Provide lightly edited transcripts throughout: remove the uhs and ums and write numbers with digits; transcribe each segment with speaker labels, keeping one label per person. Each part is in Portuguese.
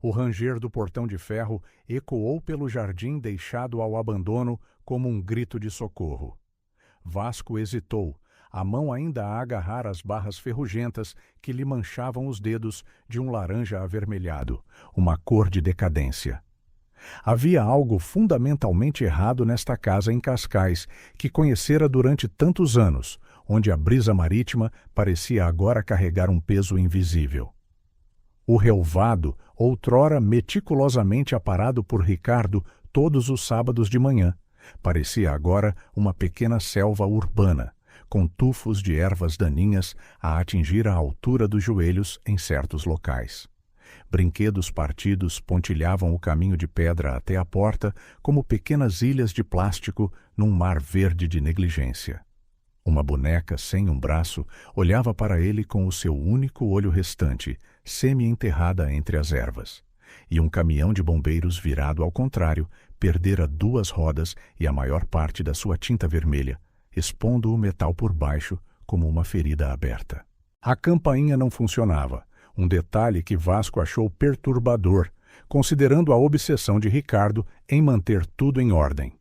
Speaker 1: O ranger do portão de ferro ecoou pelo jardim deixado ao abandono como um grito de socorro. Vasco hesitou, a mão ainda a agarrar as barras ferrugentas que lhe manchavam os dedos de um laranja avermelhado, uma cor de decadência. Havia algo fundamentalmente errado nesta casa em Cascais, que conhecera durante tantos anos, onde a brisa marítima parecia agora carregar um peso invisível. O relvado, outrora meticulosamente aparado por Ricardo todos os sábados de manhã, parecia agora uma pequena selva urbana, com tufos de ervas daninhas a atingir a altura dos joelhos em certos locais. Brinquedos partidos pontilhavam o caminho de pedra até a porta como pequenas ilhas de plástico num mar verde de negligência. Uma boneca sem um braço olhava para ele com o seu único olho restante, semi-enterrada entre as ervas. E um caminhão de bombeiros virado ao contrário perdera 2 rodas e a maior parte da sua tinta vermelha, expondo o metal por baixo como uma ferida aberta. A campainha não funcionava, um detalhe que Vasco achou perturbador, considerando a obsessão de Ricardo em manter tudo em ordem.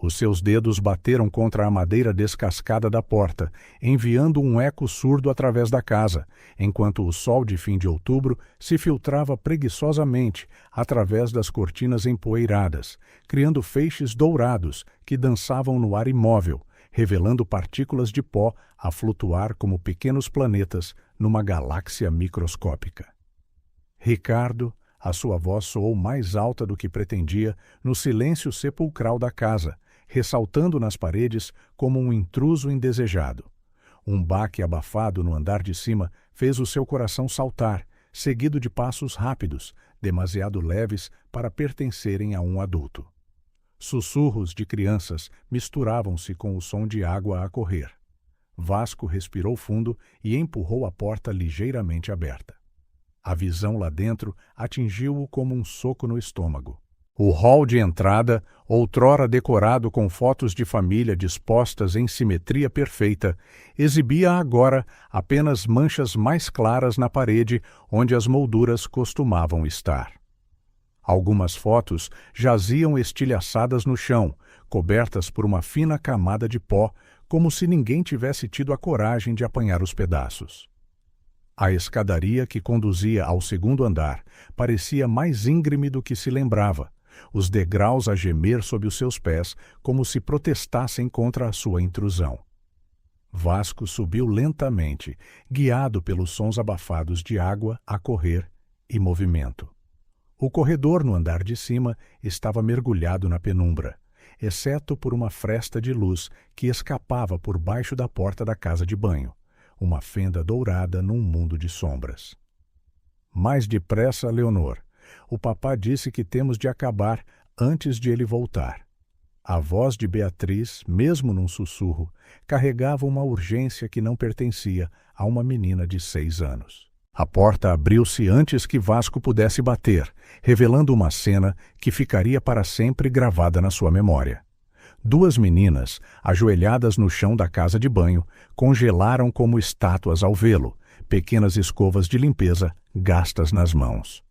Speaker 1: Os seus dedos bateram contra a madeira descascada da porta, enviando um eco surdo através da casa, enquanto o sol de fim de outubro se filtrava preguiçosamente através das cortinas empoeiradas, criando feixes dourados que dançavam no ar imóvel, revelando partículas de pó a flutuar como pequenos planetas numa galáxia microscópica. Ricardo, a sua voz soou mais alta do que pretendia no silêncio sepulcral da casa, ressaltando nas paredes como um intruso indesejado. Um baque abafado no andar de cima fez o seu coração saltar, seguido de passos rápidos, demasiado leves para pertencerem a um adulto. Sussurros de crianças misturavam-se com o som de água a correr. Vasco respirou fundo e empurrou a porta ligeiramente aberta. A visão lá dentro atingiu-o como um soco no estômago. O hall de entrada, outrora decorado com fotos de família dispostas em simetria perfeita, exibia agora apenas manchas mais claras na parede onde as molduras costumavam estar. Algumas fotos jaziam estilhaçadas no chão, cobertas por uma fina camada de pó, como se ninguém tivesse tido a coragem de apanhar os pedaços. A escadaria que conduzia ao segundo andar parecia mais íngreme do que se lembrava, os degraus a gemer sob os seus pés como se protestassem contra a sua intrusão. Vasco subiu lentamente, guiado pelos sons abafados de água a correr e movimento. O corredor no andar de cima estava mergulhado na penumbra, exceto por uma fresta de luz que escapava por baixo da porta da casa de banho, uma fenda dourada num mundo de sombras. Mais depressa, Leonor. O papá disse que temos de acabar antes de ele voltar. A voz de Beatriz, mesmo num sussurro, carregava uma urgência que não pertencia a uma menina de 6 anos. A porta abriu-se antes que Vasco pudesse bater, revelando uma cena que ficaria para sempre gravada na sua memória. 2 meninas, ajoelhadas no chão da casa de banho, congelaram como estátuas ao vê-lo, pequenas escovas de limpeza gastas nas mãos.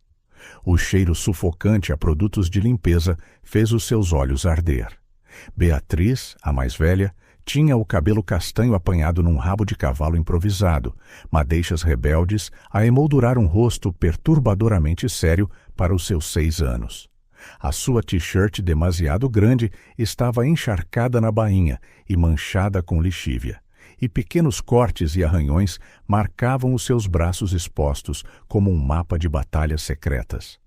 Speaker 1: O cheiro sufocante a produtos de limpeza fez os seus olhos arder. Beatriz, a mais velha, tinha o cabelo castanho apanhado num rabo de cavalo improvisado, madeixas rebeldes a emoldurar um rosto perturbadoramente sério para os seus 6 anos. A sua t-shirt demasiado grande estava encharcada na bainha e manchada com lixívia, e pequenos cortes e arranhões marcavam os seus braços expostos como um mapa de batalhas secretas.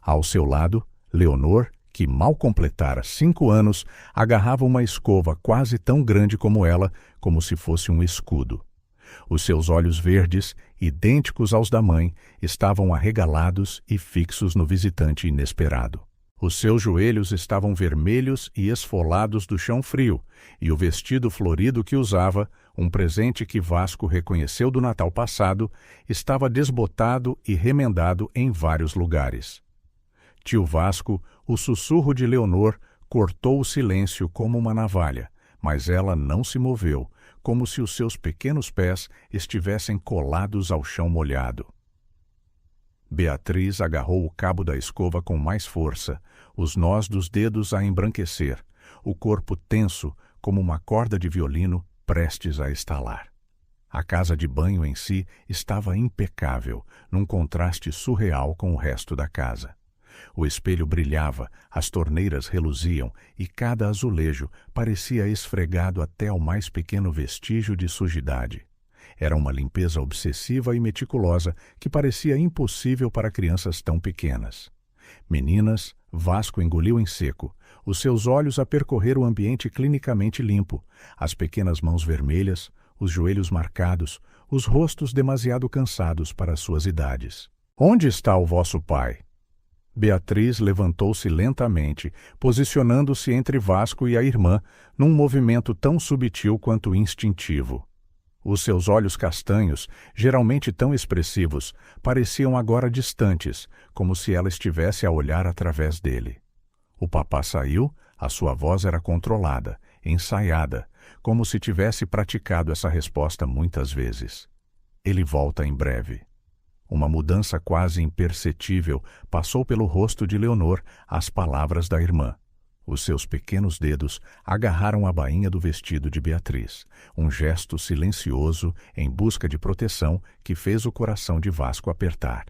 Speaker 1: Ao seu lado, Leonor, que mal completara 5 anos, agarrava uma escova quase tão grande como ela, como se fosse um escudo. Os seus olhos verdes, idênticos aos da mãe, estavam arregalados e fixos no visitante inesperado. Os seus joelhos estavam vermelhos e esfolados do chão frio, e o vestido florido que usava, um presente que Vasco reconheceu do Natal passado, estava desbotado e remendado em vários lugares. Tio Vasco, o sussurro de Leonor, cortou o silêncio como uma navalha, mas ela não se moveu, como se os seus pequenos pés estivessem colados ao chão molhado. Beatriz agarrou o cabo da escova com mais força, os nós dos dedos a embranquecer, o corpo tenso como uma corda de violino prestes a estalar. A casa de banho em si estava impecável, num contraste surreal com o resto da casa. O espelho brilhava, as torneiras reluziam e cada azulejo parecia esfregado até ao mais pequeno vestígio de sujidade. Era uma limpeza obsessiva e meticulosa que parecia impossível para crianças tão pequenas. Meninas, Vasco engoliu em seco, os seus olhos a percorrer o ambiente clinicamente limpo, as pequenas mãos vermelhas, os joelhos marcados, os rostos demasiado cansados para suas idades. Onde está o vosso pai? Beatriz levantou-se lentamente, posicionando-se entre Vasco e a irmã, num movimento tão sutil quanto instintivo. Os seus olhos castanhos, geralmente tão expressivos, pareciam agora distantes, como se ela estivesse a olhar através dele. O papá saiu, a sua voz era controlada, ensaiada, como se tivesse praticado essa resposta muitas vezes. Ele volta em breve. Uma mudança quase imperceptível passou pelo rosto de Leonor às palavras da irmã. Os seus pequenos dedos agarraram a bainha do vestido de Beatriz, um gesto silencioso em busca de proteção que fez o coração de Vasco apertar.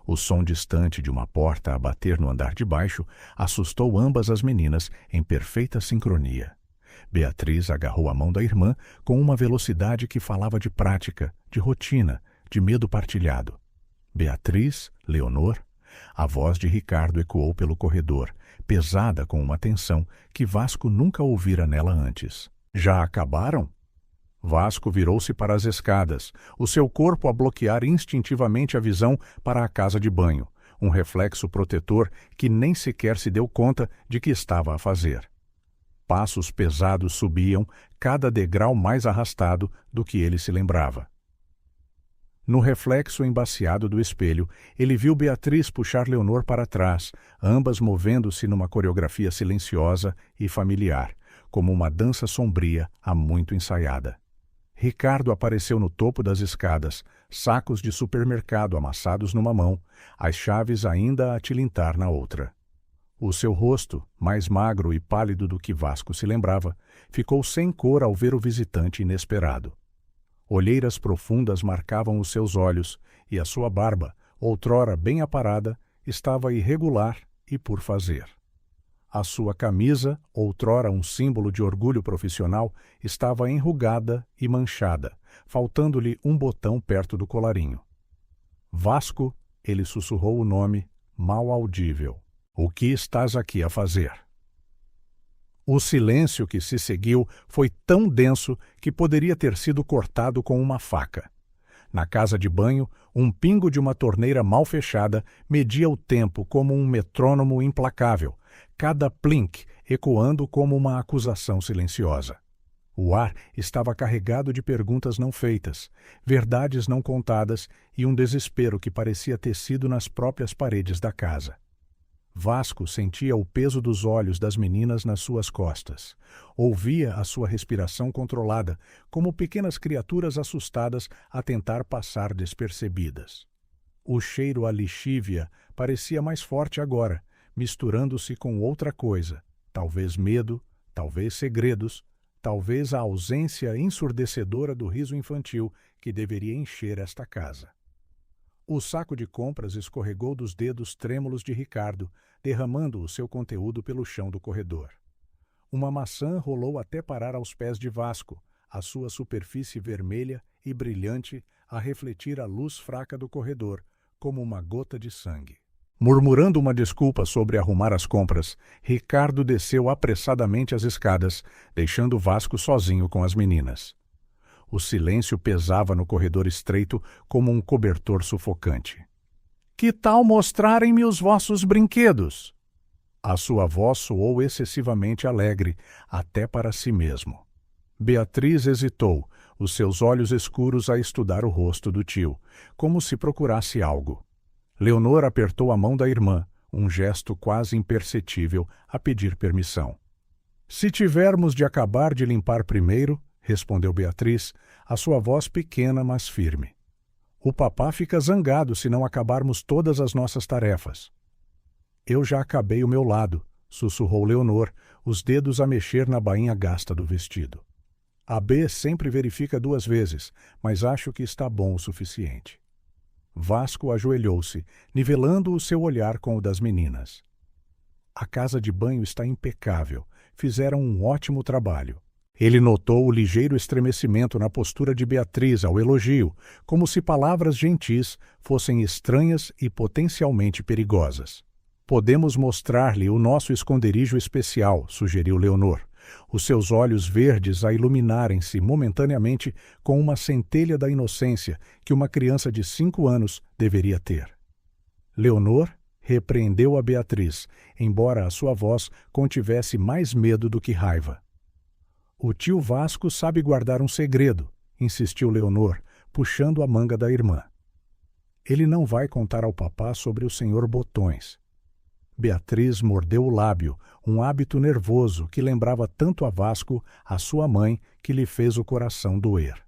Speaker 1: O som distante de uma porta a bater no andar de baixo assustou ambas as meninas em perfeita sincronia. Beatriz agarrou a mão da irmã com uma velocidade que falava de prática, de rotina, de medo partilhado. Beatriz, Leonor. A voz de Ricardo ecoou pelo corredor, pesada com uma tensão que Vasco nunca ouvira nela antes. Já acabaram? Vasco virou-se para as escadas, o seu corpo a bloquear instintivamente a visão para a casa de banho, um reflexo protetor que nem sequer se deu conta de que estava a fazer. Passos pesados subiam, cada degrau mais arrastado do que ele se lembrava. No reflexo embaciado do espelho, ele viu Beatriz puxar Leonor para trás, ambas movendo-se numa coreografia silenciosa e familiar, como uma dança sombria há muito ensaiada. Ricardo apareceu no topo das escadas, sacos de supermercado amassados numa mão, as chaves ainda a tilintar na outra. O seu rosto, mais magro e pálido do que Vasco se lembrava, ficou sem cor ao ver o visitante inesperado. Olheiras profundas marcavam os seus olhos, e a sua barba, outrora bem aparada, estava irregular e por fazer. A sua camisa, outrora um símbolo de orgulho profissional, estava enrugada e manchada, faltando-lhe um botão perto do colarinho. Vasco, ele sussurrou o nome, mal audível. O que estás aqui a fazer? O silêncio que se seguiu foi tão denso que poderia ter sido cortado com uma faca. Na casa de banho, um pingo de uma torneira mal fechada media o tempo como um metrônomo implacável, cada plink ecoando como uma acusação silenciosa. O ar estava carregado de perguntas não feitas, verdades não contadas e um desespero que parecia tecido nas próprias paredes da casa. Vasco sentia o peso dos olhos das meninas nas suas costas. Ouvia a sua respiração controlada, como pequenas criaturas assustadas a tentar passar despercebidas. O cheiro a lixívia parecia mais forte agora, misturando-se com outra coisa, talvez medo, talvez segredos, talvez a ausência ensurdecedora do riso infantil que deveria encher esta casa. O saco de compras escorregou dos dedos trêmulos de Ricardo, derramando o seu conteúdo pelo chão do corredor. Uma maçã rolou até parar aos pés de Vasco, a sua superfície vermelha e brilhante a refletir a luz fraca do corredor, como uma gota de sangue. Murmurando uma desculpa sobre arrumar as compras, Ricardo desceu apressadamente as escadas, deixando Vasco sozinho com as meninas. O silêncio pesava no corredor estreito como um cobertor sufocante. — Que tal mostrarem-me os vossos brinquedos? A sua voz soou excessivamente alegre, até para si mesmo. Beatriz hesitou, os seus olhos escuros a estudar o rosto do tio, como se procurasse algo. Leonor apertou a mão da irmã, um gesto quase imperceptível, a pedir permissão. — Se tivermos de acabar de limpar primeiro, respondeu Beatriz, a sua voz pequena, mas firme. O papá fica zangado se não acabarmos todas as nossas tarefas. Eu já acabei o meu lado, sussurrou Leonor, os dedos a mexer na bainha gasta do vestido. A B sempre verifica 2 vezes, mas acho que está bom o suficiente. Vasco ajoelhou-se, nivelando o seu olhar com o das meninas. A casa de banho está impecável. Fizeram um ótimo trabalho. Ele notou o ligeiro estremecimento na postura de Beatriz ao elogio, como se palavras gentis fossem estranhas e potencialmente perigosas. Podemos mostrar-lhe o nosso esconderijo especial, sugeriu Leonor, os seus olhos verdes a iluminarem-se momentaneamente com uma centelha da inocência que uma criança de 5 anos deveria ter. Leonor repreendeu a Beatriz, embora a sua voz contivesse mais medo do que raiva. O tio Vasco sabe guardar um segredo, insistiu Leonor, puxando a manga da irmã. Ele não vai contar ao papá sobre o senhor Botões. Beatriz mordeu o lábio, um hábito nervoso que lembrava tanto a Vasco, a sua mãe, que lhe fez o coração doer.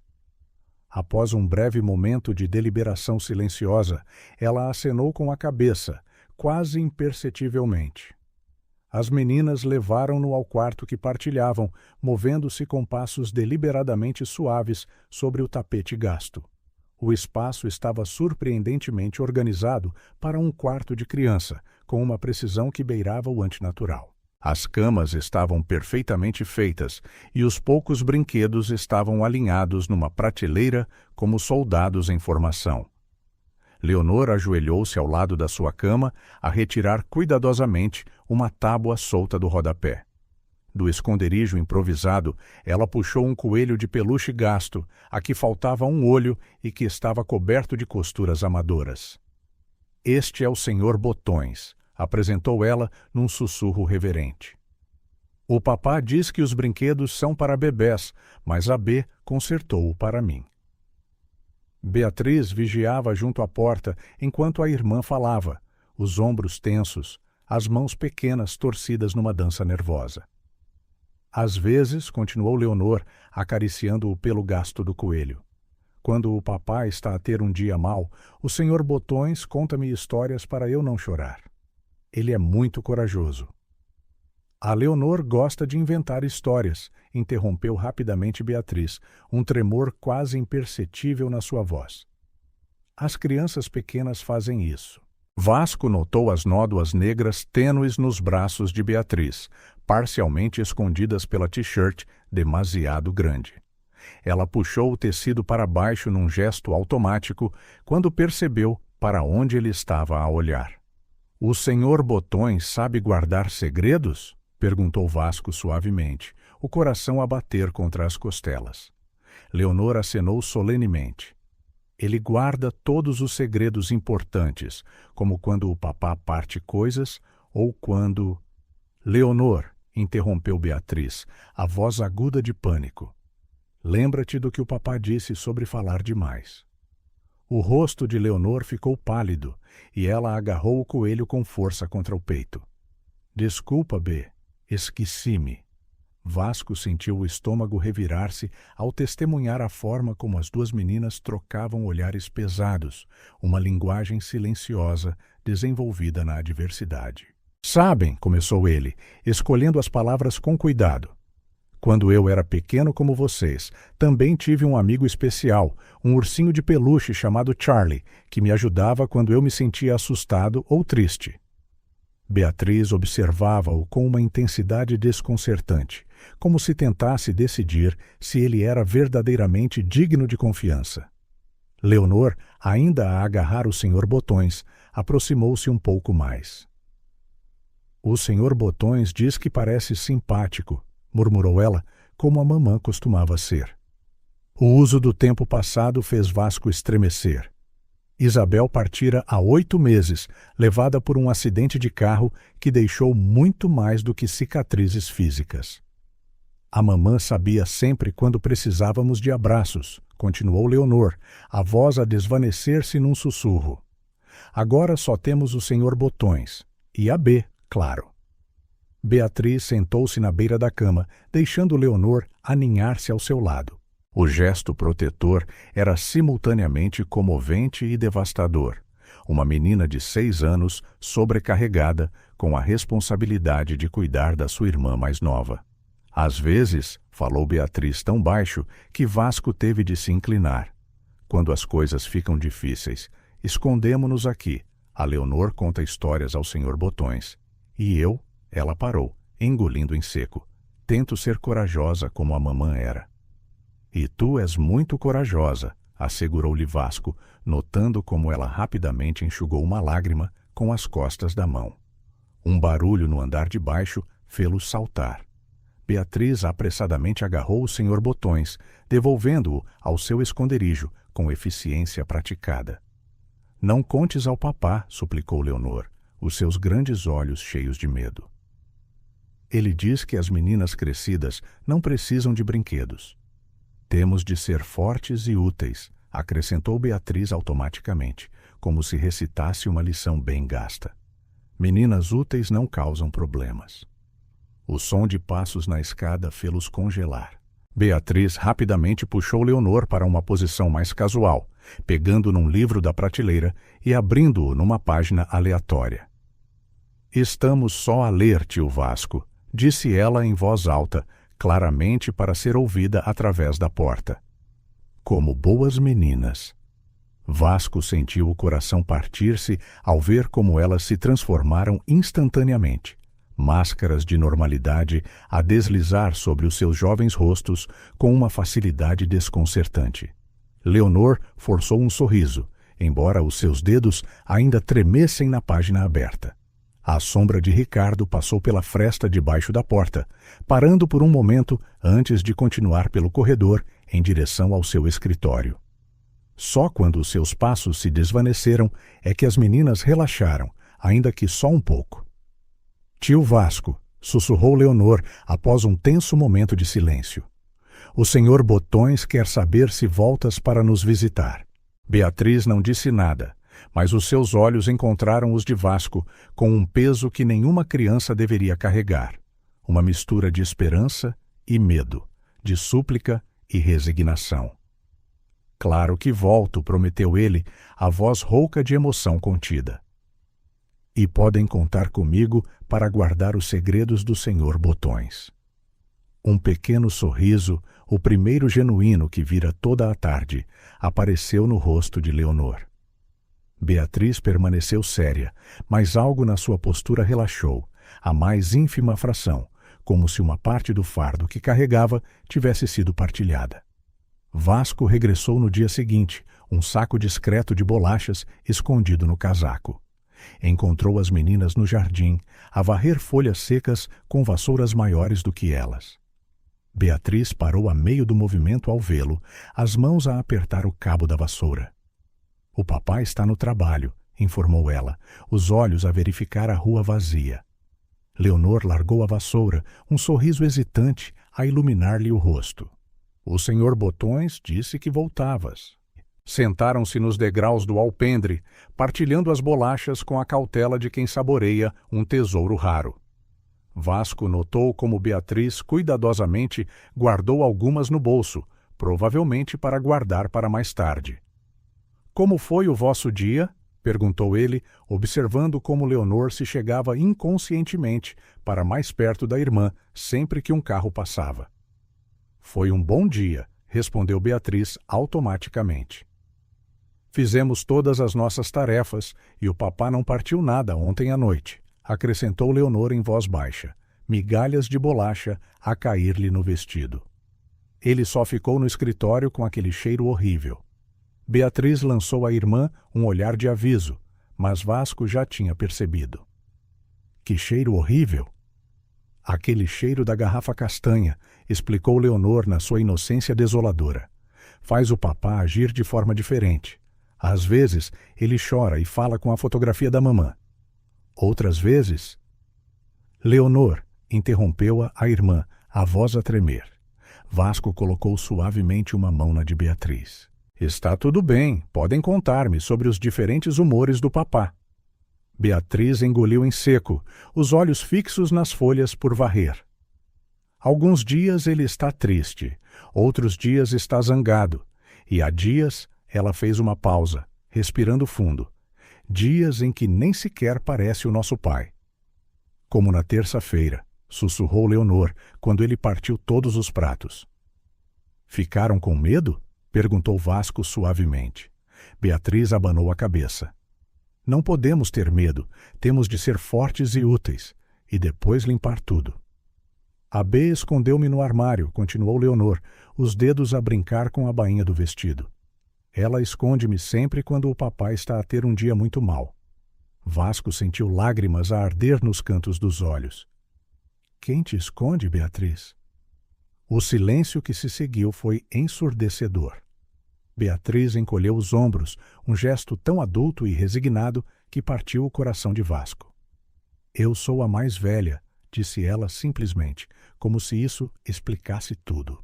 Speaker 1: Após um breve momento de deliberação silenciosa, ela acenou com a cabeça, quase imperceptivelmente. As meninas levaram-no ao quarto que partilhavam, movendo-se com passos deliberadamente suaves sobre o tapete gasto. O espaço estava surpreendentemente organizado para um quarto de criança, com uma precisão que beirava o antinatural. As camas estavam perfeitamente feitas e os poucos brinquedos estavam alinhados numa prateleira como soldados em formação. Leonor ajoelhou-se ao lado da sua cama a retirar cuidadosamente uma tábua solta do rodapé. Do esconderijo improvisado, ela puxou um coelho de peluche gasto, a que faltava um olho e que estava coberto de costuras amadoras. Este é o senhor Botões, apresentou ela num sussurro reverente. O papá diz que os brinquedos são para bebés, mas a B consertou-o para mim. Beatriz vigiava junto à porta enquanto a irmã falava, os ombros tensos, as mãos pequenas torcidas numa dança nervosa. Às vezes, continuou Leonor, acariciando o pelo gasto do coelho. Quando o papai está a ter um dia mau, o senhor Botões conta-me histórias para eu não chorar. Ele é muito corajoso. A Leonor gosta de inventar histórias, interrompeu rapidamente Beatriz, um tremor quase imperceptível na sua voz. As crianças pequenas fazem isso. Vasco notou as nódoas negras tênues nos braços de Beatriz, parcialmente escondidas pela t-shirt demasiado grande. Ela puxou o tecido para baixo num gesto automático quando percebeu para onde ele estava a olhar. O senhor Botões sabe guardar segredos? Perguntou Vasco suavemente, o coração a bater contra as costelas. Leonor acenou solenemente. Ele guarda todos os segredos importantes, como quando o papá parte coisas ou quando... Leonor, interrompeu Beatriz, a voz aguda de pânico. Lembra-te do que o papá disse sobre falar demais. O rosto de Leonor ficou pálido e ela agarrou o coelho com força contra o peito. Desculpa, B. Esqueci-me. Vasco sentiu o estômago revirar-se ao testemunhar a forma como as 2 meninas trocavam olhares pesados, uma linguagem silenciosa desenvolvida na adversidade. Sabem, começou ele, escolhendo as palavras com cuidado. Quando eu era pequeno como vocês, também tive um amigo especial, um ursinho de peluche chamado Charlie, que me ajudava quando eu me sentia assustado ou triste. Beatriz observava-o com uma intensidade desconcertante, como se tentasse decidir se ele era verdadeiramente digno de confiança. Leonor, ainda a agarrar o senhor Botões, aproximou-se um pouco mais. O senhor Botões diz que parece simpático, murmurou ela, como a mamã costumava ser. O uso do tempo passado fez Vasco estremecer. Isabel partira há 8 meses, levada por um acidente de carro que deixou muito mais do que cicatrizes físicas. A mamã sabia sempre quando precisávamos de abraços, continuou Leonor, a voz a desvanecer-se num sussurro. Agora só temos o senhor Botões, e a B, claro. Beatriz sentou-se na beira da cama, deixando Leonor aninhar-se ao seu lado. O gesto protetor era simultaneamente comovente e devastador. Uma menina de 6 anos sobrecarregada com a responsabilidade de cuidar da sua irmã mais nova. Às vezes, falou Beatriz tão baixo que Vasco teve de se inclinar. Quando as coisas ficam difíceis, escondemo-nos aqui. A Leonor conta histórias ao Sr. Botões. E eu, ela parou, engolindo em seco. Tento ser corajosa como a mamã era. E tu és muito corajosa, assegurou-lhe Vasco, notando como ela rapidamente enxugou uma lágrima com as costas da mão. Um barulho no andar de baixo fê-los saltar. Beatriz apressadamente agarrou o Sr. Botões, devolvendo-o ao seu esconderijo com eficiência praticada. Não contes ao papá, suplicou Leonor, os seus grandes olhos cheios de medo. Ele diz que as meninas crescidas não precisam de brinquedos. Temos de ser fortes e úteis, acrescentou Beatriz automaticamente, como se recitasse uma lição bem gasta. Meninas úteis não causam problemas. O som de passos na escada fê-los congelar. Beatriz rapidamente puxou Leonor para uma posição mais casual, pegando num livro da prateleira e abrindo-o numa página aleatória. Estamos só a ler, tio Vasco, disse ela em voz alta, claramente para ser ouvida através da porta. Como boas meninas. Vasco sentiu o coração partir-se ao ver como elas se transformaram instantaneamente. Máscaras de normalidade a deslizar sobre os seus jovens rostos com uma facilidade desconcertante. Leonor forçou um sorriso, embora os seus dedos ainda tremessem na página aberta. A sombra de Ricardo passou pela fresta debaixo da porta, parando por um momento antes de continuar pelo corredor em direção ao seu escritório. Só quando os seus passos se desvaneceram é que as meninas relaxaram, ainda que só um pouco. Tio Vasco, sussurrou Leonor após um tenso momento de silêncio. O Sr. Botões quer saber se voltas para nos visitar. Beatriz não disse nada, mas os seus olhos encontraram os de Vasco com um peso que nenhuma criança deveria carregar. Uma mistura de esperança e medo, de súplica e resignação. Claro que volto, prometeu ele, a voz rouca de emoção contida. E podem contar comigo para guardar os segredos do Sr. Botões. Um pequeno sorriso, o primeiro genuíno que vira toda a tarde, apareceu no rosto de Leonor. Beatriz permaneceu séria, mas algo na sua postura relaxou, a mais ínfima fração, como se uma parte do fardo que carregava tivesse sido partilhada. Vasco regressou no dia seguinte, um saco discreto de bolachas escondido no casaco. Encontrou as meninas no jardim, a varrer folhas secas com vassouras maiores do que elas. Beatriz parou a meio do movimento ao vê-lo, as mãos a apertar o cabo da vassoura. O papai está no trabalho, informou ela, os olhos a verificar a rua vazia. Leonor largou a vassoura, um sorriso hesitante a iluminar-lhe o rosto. O Sr. Botões disse que voltavas. Sentaram-se nos degraus do alpendre, partilhando as bolachas com a cautela de quem saboreia um tesouro raro. Vasco notou como Beatriz cuidadosamente guardou algumas no bolso, provavelmente para guardar para mais tarde. Como foi o vosso dia? Perguntou ele, observando como Leonor se chegava inconscientemente para mais perto da irmã sempre que um carro passava. Foi um bom dia, respondeu Beatriz automaticamente. Fizemos todas as nossas tarefas e o papá não partiu nada ontem à noite, acrescentou Leonor em voz baixa, migalhas de bolacha a cair-lhe no vestido. Ele só ficou no escritório com aquele cheiro horrível. Beatriz lançou à irmã um olhar de aviso, mas Vasco já tinha percebido. Que cheiro horrível! Aquele cheiro da garrafa castanha, explicou Leonor na sua inocência desoladora. Faz o papá agir de forma diferente. Às vezes, ele chora e fala com a fotografia da mamã. Outras vezes... Leonor, interrompeu-a a irmã, a voz a tremer. Vasco colocou suavemente uma mão na de Beatriz. Está tudo bem, podem contar-me sobre os diferentes humores do papá. Beatriz engoliu em seco, os olhos fixos nas folhas por varrer. Alguns dias ele está triste, outros dias está zangado, e há dias ela fez uma pausa, respirando fundo. Dias em que nem sequer parece o nosso pai. Como na terça-feira, sussurrou Leonor, quando ele partiu todos os pratos. Ficaram com medo? Perguntou Vasco suavemente. Beatriz abanou a cabeça. Não podemos ter medo, temos de ser fortes e úteis, e depois limpar tudo. A B escondeu-me no armário, continuou Leonor, os dedos a brincar com a bainha do vestido. Ela esconde-me sempre quando o papai está a ter um dia muito mau. Vasco sentiu lágrimas a arder nos cantos dos olhos. Quem te esconde, Beatriz? O silêncio que se seguiu foi ensurdecedor. Beatriz encolheu os ombros, um gesto tão adulto e resignado que partiu o coração de Vasco. Eu sou a mais velha, disse ela simplesmente, como se isso explicasse tudo.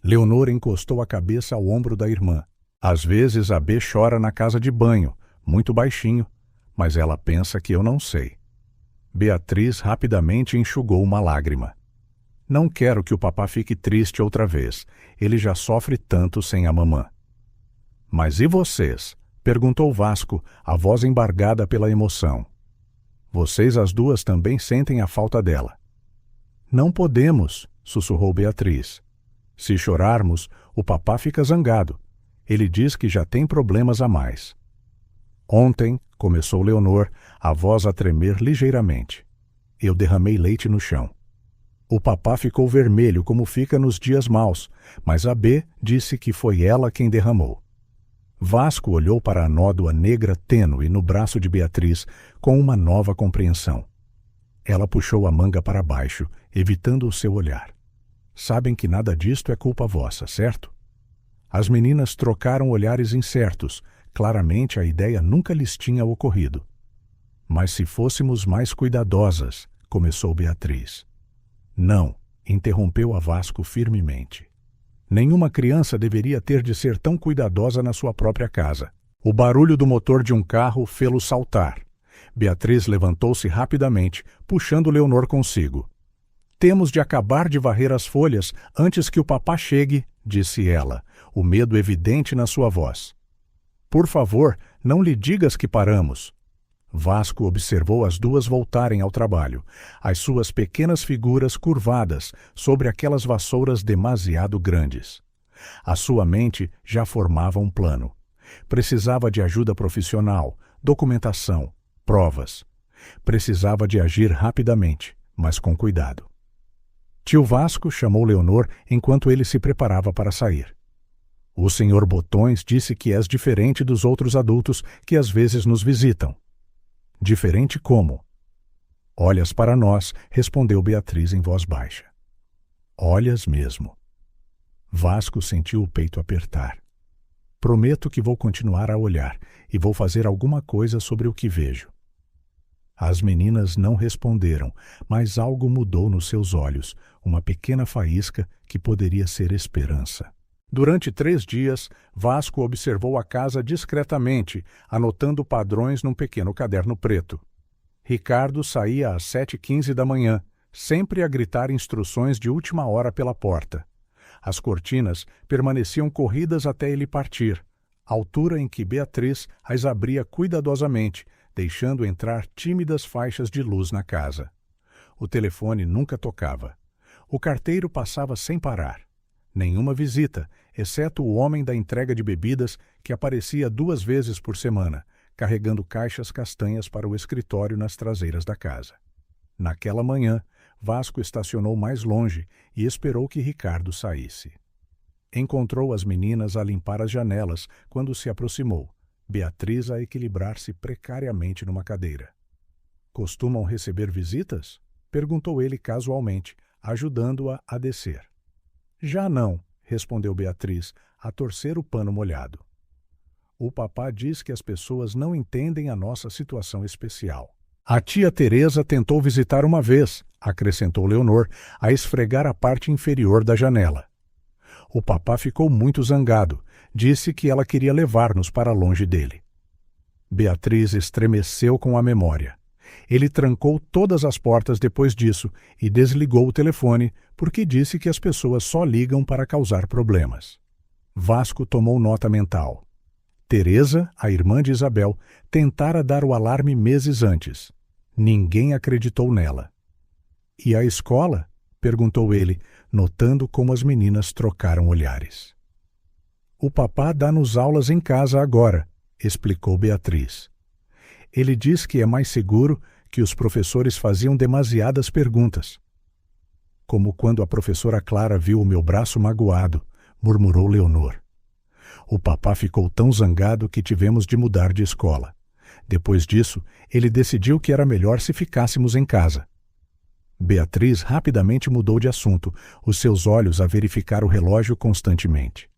Speaker 1: Leonor encostou a cabeça ao ombro da irmã. Às vezes a B chora na casa de banho, muito baixinho, mas ela pensa que eu não sei. Beatriz rapidamente enxugou uma lágrima. Não quero que o papá fique triste outra vez. Ele já sofre tanto sem a mamã. Mas e vocês? Perguntou Vasco, a voz embargada pela emoção. Vocês as duas também sentem a falta dela. Não podemos, sussurrou Beatriz. Se chorarmos, o papá fica zangado. Ele diz que já tem problemas a mais. Ontem, começou Leonor, a voz a tremer ligeiramente. Eu derramei leite no chão. O papá ficou vermelho como fica nos dias maus, mas a B disse que foi ela quem derramou. Vasco olhou para a nódoa negra tênue no braço de Beatriz com uma nova compreensão. Ela puxou a manga para baixo, evitando o seu olhar. Sabem que nada disto é culpa vossa, certo? As meninas trocaram olhares incertos. Claramente a ideia nunca lhes tinha ocorrido. Mas se fôssemos mais cuidadosas, começou Beatriz. Não, interrompeu a Vasco firmemente. Nenhuma criança deveria ter de ser tão cuidadosa na sua própria casa. O barulho do motor de um carro fê-lo saltar. Beatriz levantou-se rapidamente, puxando Leonor consigo. Temos de acabar de varrer as folhas antes que o papá chegue, disse ela, o medo evidente na sua voz. Por favor, não lhe digas que paramos. Vasco observou as duas voltarem ao trabalho, as suas pequenas figuras curvadas sobre aquelas vassouras demasiado grandes. A sua mente já formava um plano. Precisava de ajuda profissional, documentação, provas. Precisava de agir rapidamente, mas com cuidado. Tio Vasco chamou Leonor enquanto ele se preparava para sair. O senhor Botões disse que és diferente dos outros adultos que às vezes nos visitam. Diferente como? Olhas para nós, respondeu Beatriz em voz baixa. Olhas mesmo. Vasco sentiu o peito apertar. Prometo que vou continuar a olhar e vou fazer alguma coisa sobre o que vejo. As meninas não responderam, mas algo mudou nos seus olhos, uma pequena faísca que poderia ser esperança. Durante 3 dias, Vasco observou a casa discretamente, anotando padrões num pequeno caderno preto. Ricardo saía às 7h15 da manhã, sempre a gritar instruções de última hora pela porta. As cortinas permaneciam corridas até ele partir, altura em que Beatriz as abria cuidadosamente, deixando entrar tímidas faixas de luz na casa. O telefone nunca tocava. O carteiro passava sem parar. Nenhuma visita, exceto o homem da entrega de bebidas que aparecia 2 vezes por semana, carregando caixas castanhas para o escritório nas traseiras da casa. Naquela manhã, Vasco estacionou mais longe e esperou que Ricardo saísse. Encontrou as meninas a limpar as janelas quando se aproximou, Beatriz a equilibrar-se precariamente numa cadeira. Costumam receber visitas? Perguntou ele casualmente, ajudando-a a descer. Já não, respondeu Beatriz, a torcer o pano molhado. O papá diz que as pessoas não entendem a nossa situação especial. A tia Teresa tentou visitar uma vez, acrescentou Leonor, a esfregar a parte inferior da janela. O papá ficou muito zangado, disse que ela queria levar-nos para longe dele. Beatriz estremeceu com a memória. Ele trancou todas as portas depois disso e desligou o telefone porque disse que as pessoas só ligam para causar problemas. Vasco tomou nota mental. Teresa, a irmã de Isabel, tentara dar o alarme meses antes. Ninguém acreditou nela. E a escola? Perguntou ele, notando como as meninas trocaram olhares. O papá dá-nos aulas em casa agora, explicou Beatriz. Ele diz que é mais seguro, que os professores faziam demasiadas perguntas. Como quando a professora Clara viu o meu braço magoado, murmurou Leonor. O papá ficou tão zangado que tivemos de mudar de escola. Depois disso, ele decidiu que era melhor se ficássemos em casa. Beatriz rapidamente mudou de assunto, os seus olhos a verificar o relógio constantemente.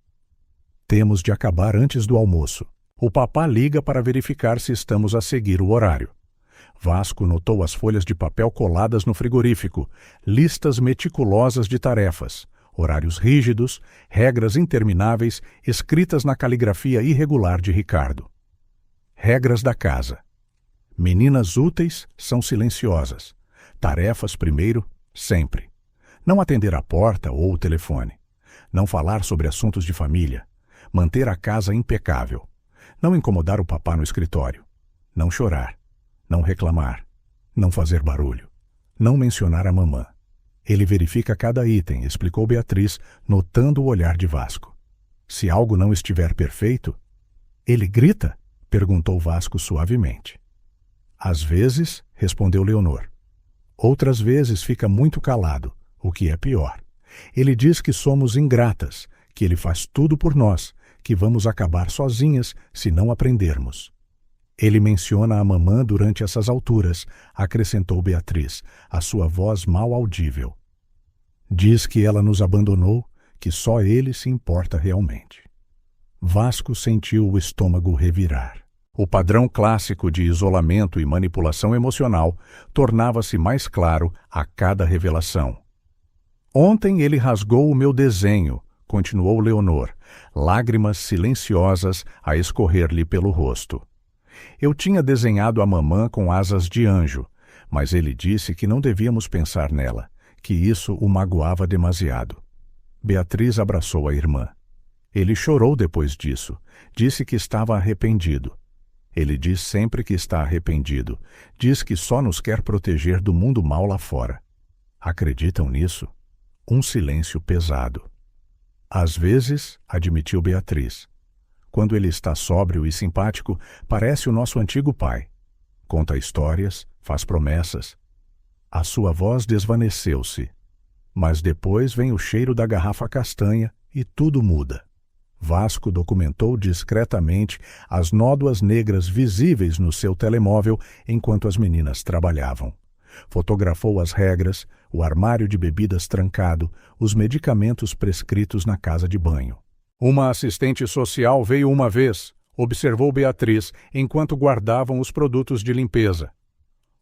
Speaker 1: Temos de acabar antes do almoço. O papá liga para verificar se estamos a seguir o horário. Vasco notou as folhas de papel coladas no frigorífico, listas meticulosas de tarefas, horários rígidos, regras intermináveis escritas na caligrafia irregular de Ricardo. Regras da casa. Meninas úteis são silenciosas. Tarefas primeiro, sempre. Não atender a porta ou o telefone. Não falar sobre assuntos de família. Manter a casa impecável. Não incomodar o papá no escritório. Não chorar. Não reclamar. Não fazer barulho. Não mencionar a mamã. Ele verifica cada item, explicou Beatriz, notando o olhar de Vasco. Se algo não estiver perfeito... Ele grita? Perguntou Vasco suavemente. Às vezes, respondeu Leonor. Outras vezes fica muito calado, o que é pior. Ele diz que somos ingratas, que ele faz tudo por nós, que vamos acabar sozinhas se não aprendermos. Ele menciona a mamã durante essas alturas, acrescentou Beatriz, a sua voz mal audível. Diz que ela nos abandonou, que só ele se importa realmente. Vasco sentiu o estômago revirar. O padrão clássico de isolamento e manipulação emocional tornava-se mais claro a cada revelação. Ontem ele rasgou o meu desenho, continuou Leonor, lágrimas silenciosas a escorrer-lhe pelo rosto. Eu tinha desenhado a mamã com asas de anjo, mas ele disse que não devíamos pensar nela, que isso o magoava demasiado. Beatriz abraçou a irmã. Ele chorou depois disso, disse que estava arrependido. Ele diz sempre que está arrependido, diz que só nos quer proteger do mundo mau lá fora. Acreditam nisso? Um silêncio pesado. Às vezes, admitiu Beatriz. Quando ele está sóbrio e simpático, parece o nosso antigo pai. Conta histórias, faz promessas. A sua voz desvaneceu-se. Mas depois vem o cheiro da garrafa castanha e tudo muda. Vasco documentou discretamente as nódoas negras visíveis no seu telemóvel enquanto as meninas trabalhavam. Fotografou as regras, o armário de bebidas trancado, os medicamentos prescritos na casa de banho. Uma assistente social veio uma vez, observou Beatriz, enquanto guardavam os produtos de limpeza.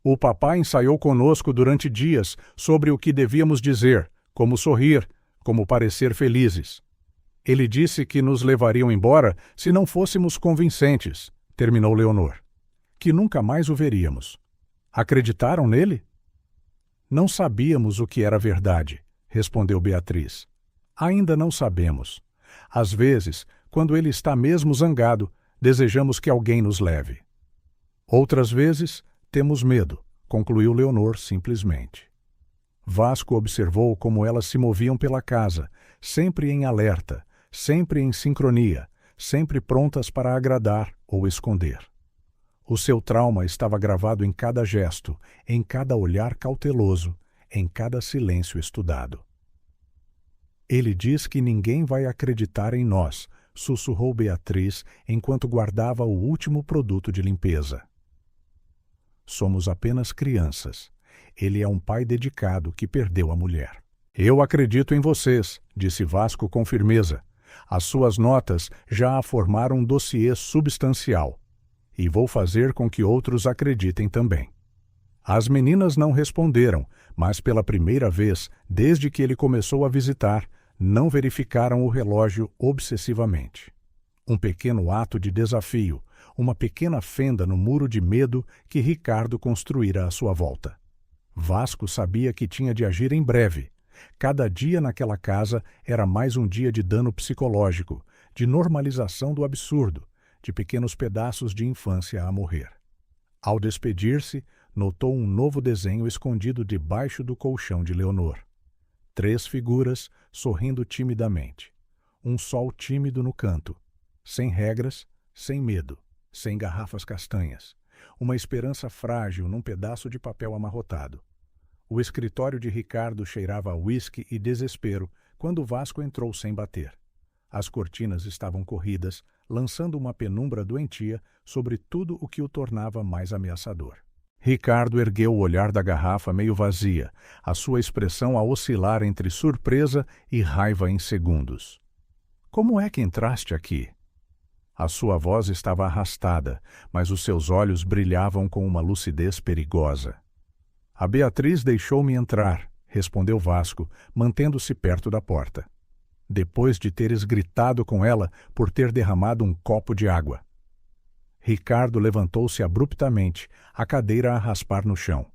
Speaker 1: O papai ensaiou conosco durante dias sobre o que devíamos dizer, como sorrir, como parecer felizes. Ele disse que nos levariam embora se não fôssemos convincentes, terminou Leonor. Que nunca mais o veríamos. Acreditaram nele? Não sabíamos o que era verdade, respondeu Beatriz. Ainda não sabemos. Às vezes, quando ele está mesmo zangado, desejamos que alguém nos leve. Outras vezes, temos medo, concluiu Leonor simplesmente. Vasco observou como elas se moviam pela casa, sempre em alerta, sempre em sincronia, sempre prontas para agradar ou esconder. O seu trauma estava gravado em cada gesto, em cada olhar cauteloso, em cada silêncio estudado. Ele diz que ninguém vai acreditar em nós, sussurrou Beatriz enquanto guardava o último produto de limpeza. Somos apenas crianças. Ele é um pai dedicado que perdeu a mulher. Eu acredito em vocês, disse Vasco com firmeza. As suas notas já formaram um dossiê substancial. E vou fazer com que outros acreditem também. As meninas não responderam, mas pela primeira vez, desde que ele começou a visitar, não verificaram o relógio obsessivamente. Um pequeno ato de desafio, uma pequena fenda no muro de medo que Ricardo construíra à sua volta. Vasco sabia que tinha de agir em breve. Cada dia naquela casa era mais um dia de dano psicológico, de normalização do absurdo, de pequenos pedaços de infância a morrer. Ao despedir-se, notou um novo desenho escondido debaixo do colchão de Leonor. 3 figuras sorrindo timidamente. Um sol tímido no canto. Sem regras, sem medo, sem garrafas castanhas. Uma esperança frágil num pedaço de papel amarrotado. O escritório de Ricardo cheirava a uísque e desespero quando Vasco entrou sem bater. As cortinas estavam corridas, lançando uma penumbra doentia sobre tudo o que o tornava mais ameaçador. Ricardo ergueu o olhar da garrafa meio vazia, a sua expressão a oscilar entre surpresa e raiva em segundos. Como é que entraste aqui? A sua voz estava arrastada, mas os seus olhos brilhavam com uma lucidez perigosa. A Beatriz deixou-me entrar, respondeu Vasco, mantendo-se perto da porta. Depois de teres gritado com ela por ter derramado um copo de água. Ricardo levantou-se abruptamente, a cadeira a raspar no chão.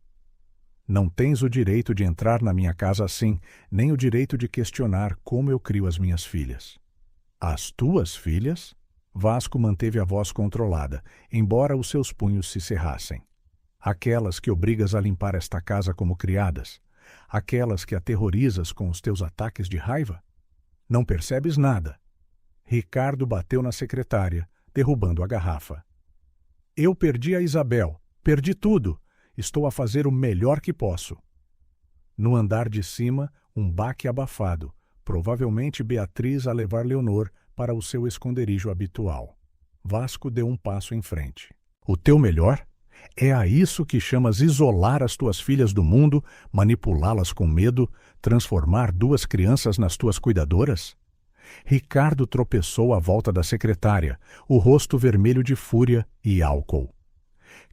Speaker 1: Não tens o direito de entrar na minha casa assim, nem o direito de questionar como eu crio as minhas filhas. As tuas filhas? Vasco manteve a voz controlada, embora os seus punhos se cerrassem. Aquelas que obrigas a limpar esta casa como criadas? Aquelas que aterrorizas com os teus ataques de raiva? Não percebes nada. Ricardo bateu na secretária, derrubando a garrafa. Eu perdi a Isabel. Perdi tudo. Estou a fazer o melhor que posso. No andar de cima, um baque abafado. Provavelmente Beatriz a levar Leonor para o seu esconderijo habitual. Vasco deu um passo em frente. O teu melhor? É a isso que chamas isolar as tuas filhas do mundo, manipulá-las com medo, transformar 2 crianças nas tuas cuidadoras? Ricardo tropeçou à volta da secretária, o rosto vermelho de fúria e álcool.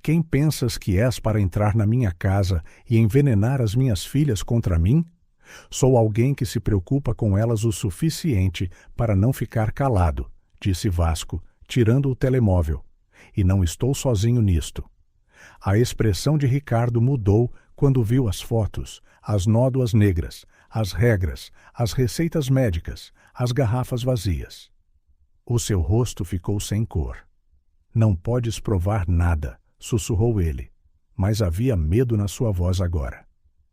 Speaker 1: Quem pensas que és para entrar na minha casa e envenenar as minhas filhas contra mim? Sou alguém que se preocupa com elas o suficiente para não ficar calado, disse Vasco, tirando o telemóvel. E não estou sozinho nisto. A expressão de Ricardo mudou quando viu as fotos, as nódoas negras, as regras, as receitas médicas, as garrafas vazias. O seu rosto ficou sem cor. Não podes provar nada, sussurrou ele, mas havia medo na sua voz agora.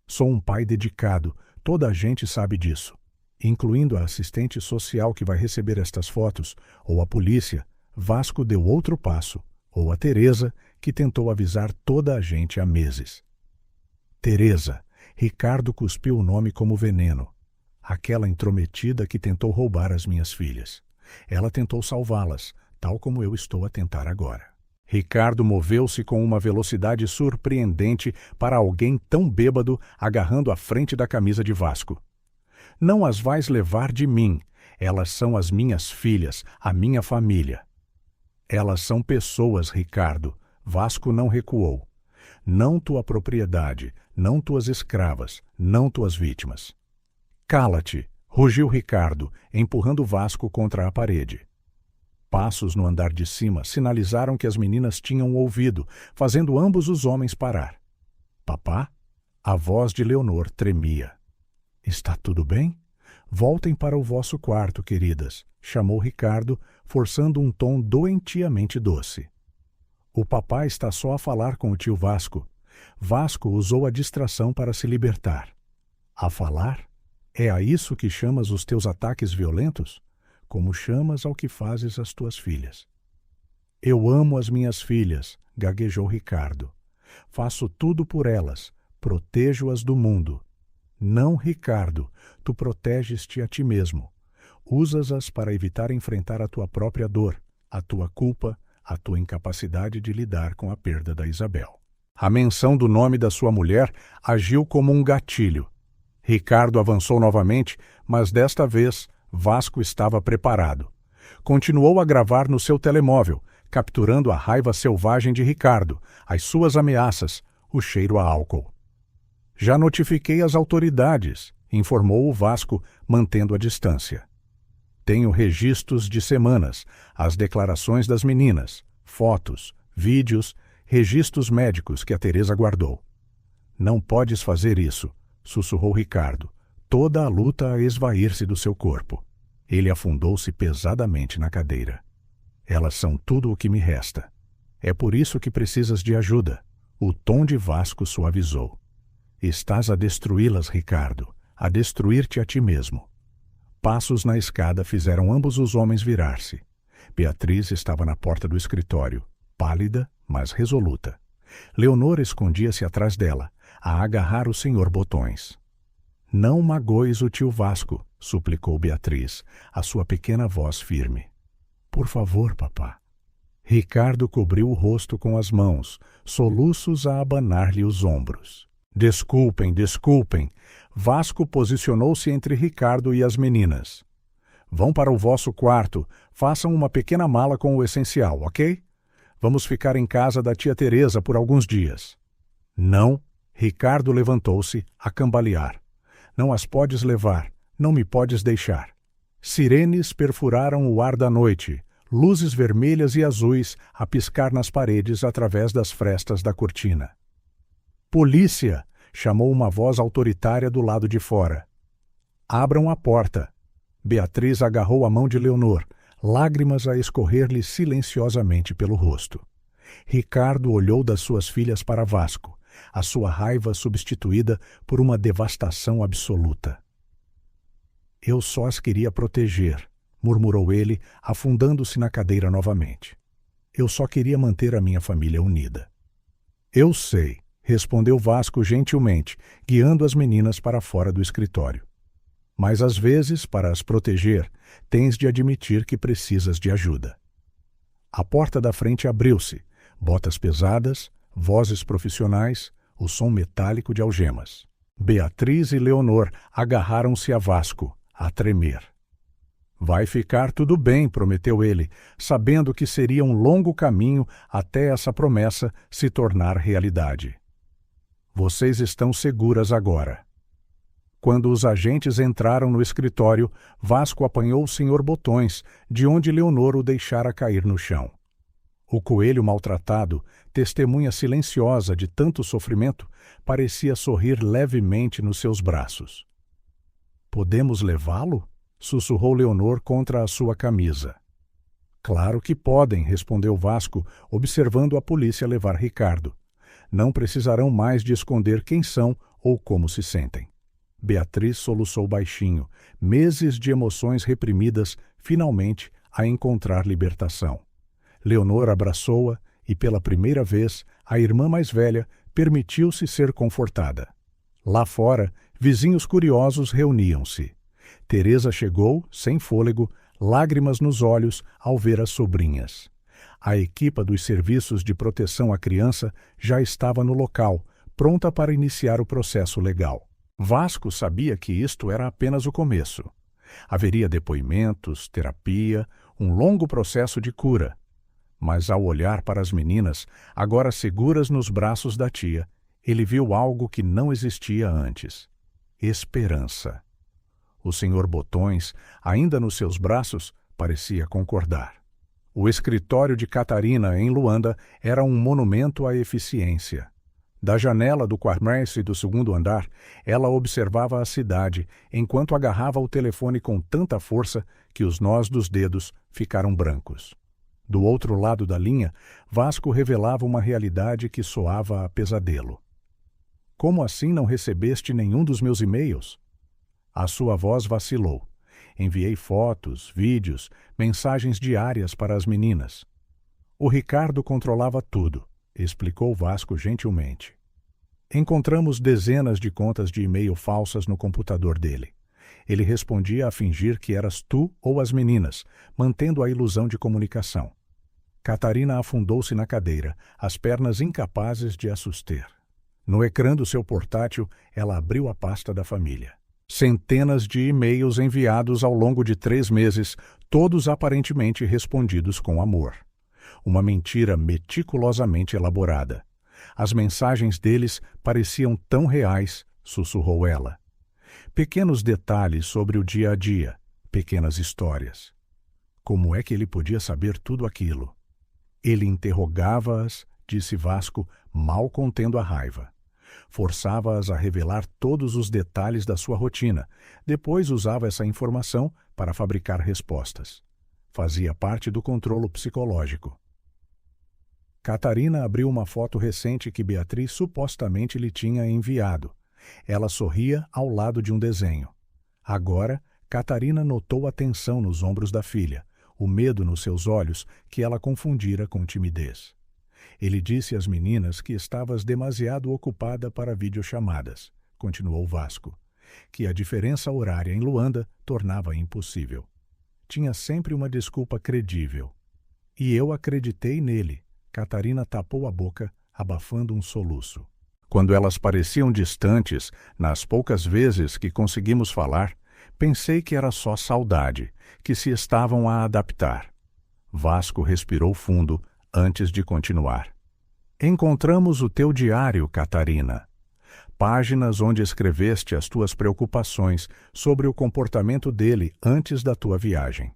Speaker 1: Sou um pai dedicado, toda a gente sabe disso, incluindo a assistente social que vai receber estas fotos, ou a polícia. Vasco deu outro passo, ou a Teresa, que tentou avisar toda a gente há meses. Teresa, Ricardo cuspiu o nome como veneno. Aquela intrometida que tentou roubar as minhas filhas. Ela tentou salvá-las, tal como eu estou a tentar agora. Ricardo moveu-se com uma velocidade surpreendente para alguém tão bêbado agarrando a frente da camisa de Vasco. Não as vais levar de mim. Elas são as minhas filhas, a minha família. Elas são pessoas, Ricardo. Vasco não recuou. Não tua propriedade, não tuas escravas, não tuas vítimas. Cala-te, rugiu Ricardo, empurrando Vasco contra a parede. Passos no andar de cima sinalizaram que as meninas tinham ouvido, fazendo ambos os homens parar. Papá? A voz de Leonor tremia. Está tudo bem? Voltem para o vosso quarto, queridas, chamou Ricardo, forçando um tom doentiamente doce. O papai está só a falar com o tio Vasco. Vasco usou a distração para se libertar. A falar? É a isso que chamas os teus ataques violentos? Como chamas ao que fazes às tuas filhas? Eu amo as minhas filhas, gaguejou Ricardo. Faço tudo por elas, protejo-as do mundo. Não, Ricardo, tu proteges-te a ti mesmo. Usas-as para evitar enfrentar a tua própria dor, a tua culpa, a tua incapacidade de lidar com a perda da Isabel. A menção do nome da sua mulher agiu como um gatilho. Ricardo avançou novamente, mas desta vez Vasco estava preparado. Continuou a gravar no seu telemóvel, capturando a raiva selvagem de Ricardo, as suas ameaças, o cheiro a álcool. Já notifiquei as autoridades, informou o Vasco, mantendo a distância. Tenho registros de semanas, as declarações das meninas, fotos, vídeos, registros médicos que a Teresa guardou. Não podes fazer isso, sussurrou Ricardo, toda a luta a esvair-se do seu corpo. Ele afundou-se pesadamente na cadeira. Elas são tudo o que me resta. É por isso que precisas de ajuda. O tom de Vasco suavizou. Estás a destruí-las, Ricardo, a destruir-te a ti mesmo. Passos na escada fizeram ambos os homens virar-se. Beatriz estava na porta do escritório, pálida, mas resoluta. Leonor escondia-se atrás dela, a agarrar o senhor Botões. Não magoes o tio Vasco, suplicou Beatriz, a sua pequena voz firme. Por favor, papá. Ricardo cobriu o rosto com as mãos, soluços a abanar-lhe os ombros. Desculpem, desculpem. Vasco posicionou-se entre Ricardo e as meninas. Vão para o vosso quarto, façam uma pequena mala com o essencial, ok? Vamos ficar em casa da tia Teresa por alguns dias. Não. Ricardo levantou-se, a cambalear. Não as podes levar, não me podes deixar. Sirenes perfuraram o ar da noite, luzes vermelhas e azuis a piscar nas paredes através das frestas da cortina. Polícia! Chamou uma voz autoritária do lado de fora. Abram a porta. Beatriz agarrou a mão de Leonor, lágrimas a escorrer-lhe silenciosamente pelo rosto. Ricardo olhou das suas filhas para Vasco, a sua raiva substituída por uma devastação absoluta. Eu só as queria proteger, murmurou ele, afundando-se na cadeira novamente. Eu só queria manter a minha família unida. Eu sei, respondeu Vasco gentilmente, guiando as meninas para fora do escritório. Mas às vezes, para as proteger, tens de admitir que precisas de ajuda. A porta da frente abriu-se, botas pesadas, vozes profissionais, o som metálico de algemas. Beatriz e Leonor agarraram-se a Vasco, a tremer. Vai ficar tudo bem, prometeu ele, sabendo que seria um longo caminho até essa promessa se tornar realidade. Vocês estão seguras agora. Quando os agentes entraram no escritório, Vasco apanhou o senhor Botões, de onde Leonor o deixara cair no chão. O coelho maltratado, testemunha silenciosa de tanto sofrimento, parecia sorrir levemente nos seus braços. Podemos levá-lo? Sussurrou Leonor contra a sua camisa. Claro que podem, respondeu Vasco, observando a polícia levar Ricardo. Não precisarão mais de esconder quem são ou como se sentem. Beatriz soluçou baixinho, meses de emoções reprimidas, finalmente a encontrar libertação. Leonor abraçou-a e, pela primeira vez, a irmã mais velha permitiu-se ser confortada. Lá fora, vizinhos curiosos reuniam-se. Teresa chegou, sem fôlego, lágrimas nos olhos ao ver as sobrinhas. A equipa dos serviços de proteção à criança já estava no local, pronta para iniciar o processo legal. Vasco sabia que isto era apenas o começo. Haveria depoimentos, terapia, um longo processo de cura. Mas ao olhar para as meninas, agora seguras nos braços da tia, ele viu algo que não existia antes: esperança. O senhor Botões, ainda nos seus braços, parecia concordar. O escritório de Catarina, em Luanda, era um monumento à eficiência. Da janela do quadrante do segundo andar, ela observava a cidade, enquanto agarrava o telefone com tanta força que os nós dos dedos ficaram brancos. Do outro lado da linha, Vasco revelava uma realidade que soava a pesadelo. Como assim não recebeste nenhum dos meus e-mails? A sua voz vacilou. Enviei fotos, vídeos, mensagens diárias para as meninas. O Ricardo controlava tudo, explicou Vasco gentilmente. Encontramos dezenas de contas de e-mail falsas no computador dele. Ele respondia a fingir que eras tu ou as meninas, mantendo a ilusão de comunicação. Catarina afundou-se na cadeira, as pernas incapazes de a suster. No ecrã do seu portátil, ela abriu a pasta da família. Centenas de e-mails enviados ao longo de 3 meses, todos aparentemente respondidos com amor. Uma mentira meticulosamente elaborada. As mensagens deles pareciam tão reais, sussurrou ela. Pequenos detalhes sobre o dia a dia, pequenas histórias. Como é que ele podia saber tudo aquilo? Ele interrogava-as, disse Vasco, mal contendo a raiva. Forçava-as a revelar todos os detalhes da sua rotina, depois usava essa informação para fabricar respostas. Fazia parte do controle psicológico. Catarina abriu uma foto recente que Beatriz supostamente lhe tinha enviado. Ela sorria ao lado de um desenho. Agora, Catarina notou a tensão nos ombros da filha, o medo nos seus olhos que ela confundira com timidez. Ele disse às meninas que estavas demasiado ocupada para videochamadas, continuou Vasco, que a diferença horária em Luanda tornava impossível. Tinha sempre uma desculpa credível. E eu acreditei nele. Catarina tapou a boca, abafando um soluço. Quando elas pareciam distantes, nas poucas vezes que conseguimos falar, pensei que era só saudade, que se estavam a adaptar. Vasco respirou fundo antes de continuar. Encontramos o teu diário, Catarina. Páginas onde escreveste as tuas preocupações sobre o comportamento dele antes da tua viagem.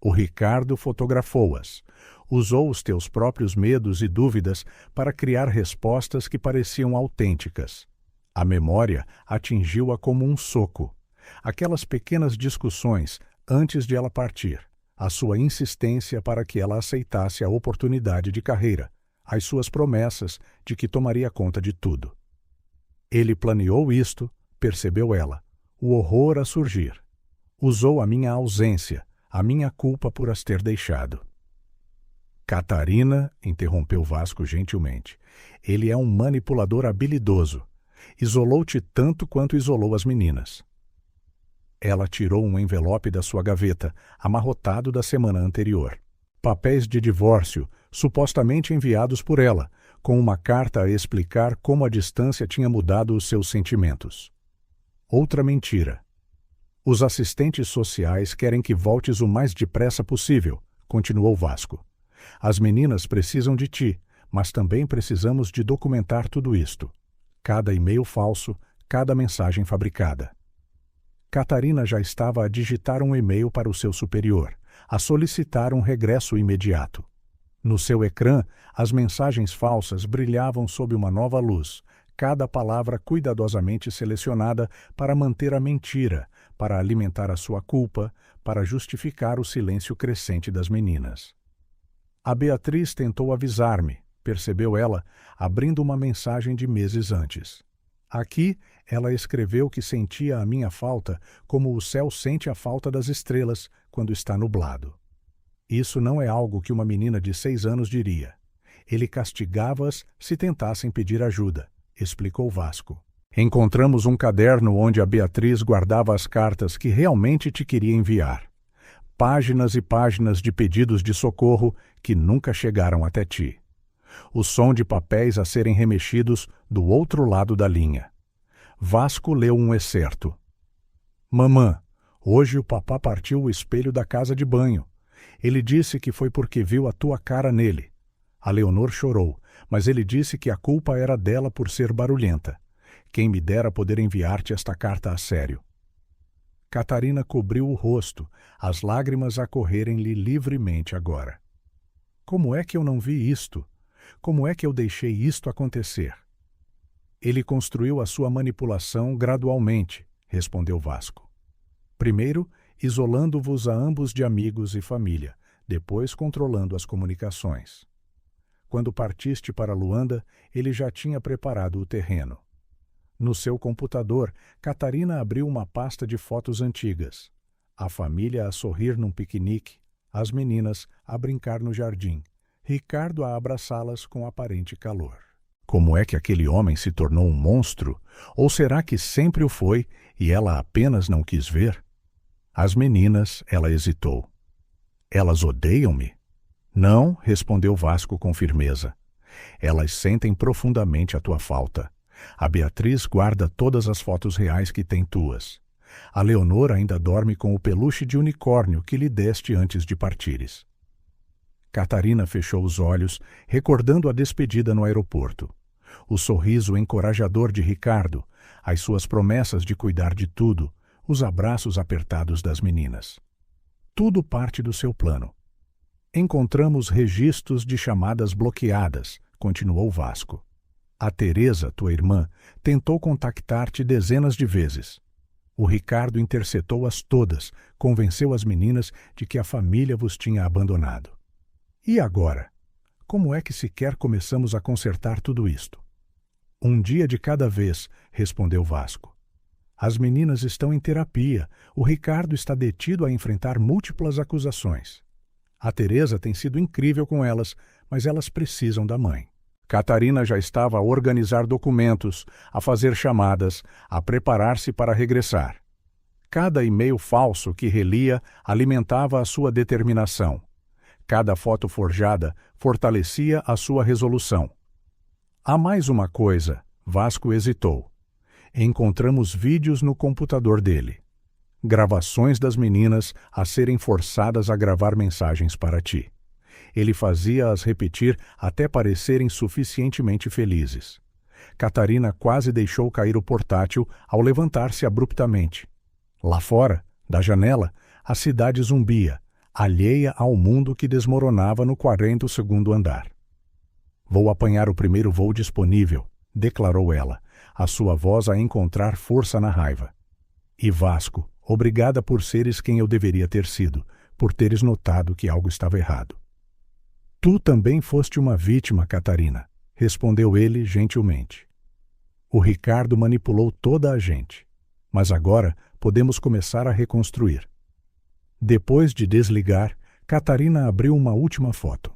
Speaker 1: O Ricardo fotografou-as. Usou os teus próprios medos e dúvidas para criar respostas que pareciam autênticas. A memória atingiu-a como um soco. Aquelas pequenas discussões antes de ela partir, a sua insistência para que ela aceitasse a oportunidade de carreira, as suas promessas de que tomaria conta de tudo. Ele planeou isto, percebeu ela, o horror a surgir. Usou a minha ausência, a minha culpa por as ter deixado. Catarina, interrompeu Vasco gentilmente, ele é um manipulador habilidoso. Isolou-te tanto quanto isolou as meninas. Ela tirou um envelope da sua gaveta, amarrotado da semana anterior. Papéis de divórcio, supostamente enviados por ela, com uma carta a explicar como a distância tinha mudado os seus sentimentos. Outra mentira. Os assistentes sociais querem que voltes o mais depressa possível, continuou Vasco. As meninas precisam de ti, mas também precisamos de documentar tudo isto. Cada e-mail falso, cada mensagem fabricada. Catarina já estava a digitar um e-mail para o seu superior, a solicitar um regresso imediato. No seu ecrã, as mensagens falsas brilhavam sob uma nova luz, cada palavra cuidadosamente selecionada para manter a mentira, para alimentar a sua culpa, para justificar o silêncio crescente das meninas. A Beatriz tentou avisar-me, percebeu ela, abrindo uma mensagem de meses antes. Aqui, ela escreveu que sentia a minha falta como o céu sente a falta das estrelas quando está nublado. Isso não é algo que uma menina de 6 anos diria. Ele castigava-as se tentassem pedir ajuda, explicou Vasco. Encontramos um caderno onde a Beatriz guardava as cartas que realmente te queria enviar. Páginas e páginas de pedidos de socorro que nunca chegaram até ti. O som de papéis a serem remexidos do outro lado da linha. Vasco leu um excerto. Mamã, hoje o papá partiu o espelho da casa de banho. Ele disse que foi porque viu a tua cara nele. A Leonor chorou, mas ele disse que a culpa era dela por ser barulhenta. Quem me dera poder enviar-te esta carta a sério. Catarina cobriu o rosto, as lágrimas a correrem-lhe livremente agora. Como é que eu não vi isto? Como é que eu deixei isto acontecer? Ele construiu a sua manipulação gradualmente, respondeu Vasco. Primeiro, isolando-vos a ambos de amigos e família, depois controlando as comunicações. Quando partiste para Luanda, ele já tinha preparado o terreno. No seu computador, Catarina abriu uma pasta de fotos antigas. A família a sorrir num piquenique, as meninas a brincar no jardim, Ricardo a abraçá-las com aparente calor. Como é que aquele homem se tornou um monstro? Ou será que sempre o foi e ela apenas não quis ver? As meninas, ela hesitou. Elas odeiam-me? Não, respondeu Vasco com firmeza. Elas sentem profundamente a tua falta. A Beatriz guarda todas as fotos reais que tem tuas. A Leonor ainda dorme com o peluche de unicórnio que lhe deste antes de partires. Catarina fechou os olhos, recordando a despedida no aeroporto. O sorriso encorajador de Ricardo, as suas promessas de cuidar de tudo, os abraços apertados das meninas. Tudo parte do seu plano. Encontramos registros de chamadas bloqueadas, continuou Vasco. A Teresa, tua irmã, tentou contactar-te dezenas de vezes. O Ricardo interceptou-as todas, convenceu as meninas de que a família vos tinha abandonado. E agora? Como é que sequer começamos a consertar tudo isto? Um dia de cada vez, respondeu Vasco. As meninas estão em terapia. O Ricardo está detido a enfrentar múltiplas acusações. A Teresa tem sido incrível com elas, mas elas precisam da mãe. Catarina já estava a organizar documentos, a fazer chamadas, a preparar-se para regressar. Cada e-mail falso que relia alimentava a sua determinação. Cada foto forjada fortalecia a sua resolução. Há mais uma coisa, Vasco hesitou. Encontramos vídeos no computador dele. Gravações das meninas a serem forçadas a gravar mensagens para ti. Ele fazia-as repetir até parecerem suficientemente felizes. Catarina quase deixou cair o portátil ao levantar-se abruptamente. Lá fora, da janela, a cidade zumbia, alheia ao mundo que desmoronava no 42º andar. Vou apanhar o primeiro voo disponível, declarou ela, a sua voz a encontrar força na raiva. E Vasco, obrigada por seres quem eu deveria ter sido, por teres notado que algo estava errado. Tu também foste uma vítima, Catarina, respondeu ele gentilmente. O Ricardo manipulou toda a gente, mas agora podemos começar a reconstruir. Depois de desligar, Catarina abriu uma última foto.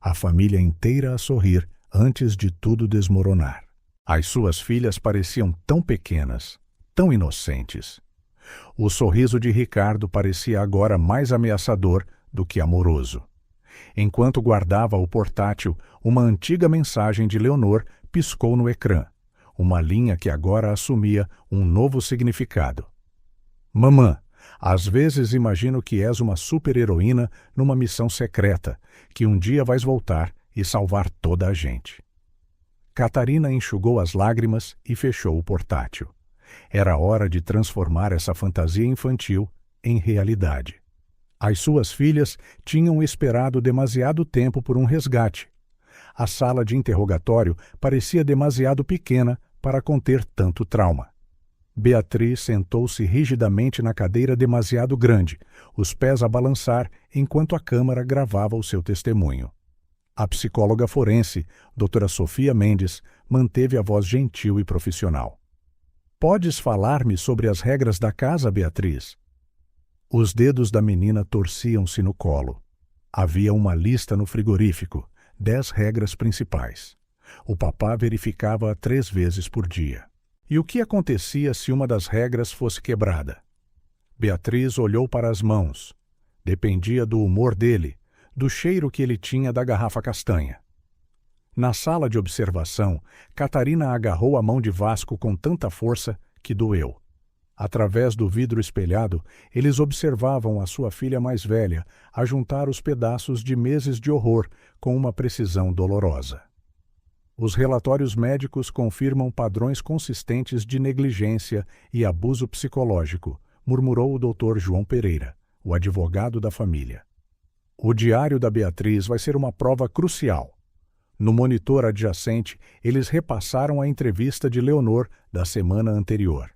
Speaker 1: A família inteira a sorrir antes de tudo desmoronar. As suas filhas pareciam tão pequenas, tão inocentes. O sorriso de Ricardo parecia agora mais ameaçador do que amoroso. Enquanto guardava o portátil, uma antiga mensagem de Leonor piscou no ecrã, uma linha que agora assumia um novo significado. Mamã, às vezes imagino que és uma super-heroína numa missão secreta, que um dia vais voltar e salvar toda a gente. Catarina enxugou as lágrimas e fechou o portátil. Era hora de transformar essa fantasia infantil em realidade. As suas filhas tinham esperado demasiado tempo por um resgate. A sala de interrogatório parecia demasiado pequena para conter tanto trauma. Beatriz sentou-se rigidamente na cadeira demasiado grande, os pés a balançar enquanto a câmara gravava o seu testemunho. A psicóloga forense, doutora Sofia Mendes, manteve a voz gentil e profissional. Podes falar-me sobre as regras da casa, Beatriz? Os dedos da menina torciam-se no colo. Havia uma lista no frigorífico, 10 regras principais. O papá verificava 3 vezes por dia. E o que acontecia se uma das regras fosse quebrada? Beatriz olhou para as mãos. Dependia do humor dele, do cheiro que ele tinha da garrafa castanha. Na sala de observação, Catarina agarrou a mão de Vasco com tanta força que doeu. Através do vidro espelhado, eles observavam a sua filha mais velha ajuntar os pedaços de meses de horror com uma precisão dolorosa. Os relatórios médicos confirmam padrões consistentes de negligência e abuso psicológico, murmurou o Dr. João Pereira, o advogado da família. O diário da Beatriz vai ser uma prova crucial. No monitor adjacente, eles repassaram a entrevista de Leonor da semana anterior.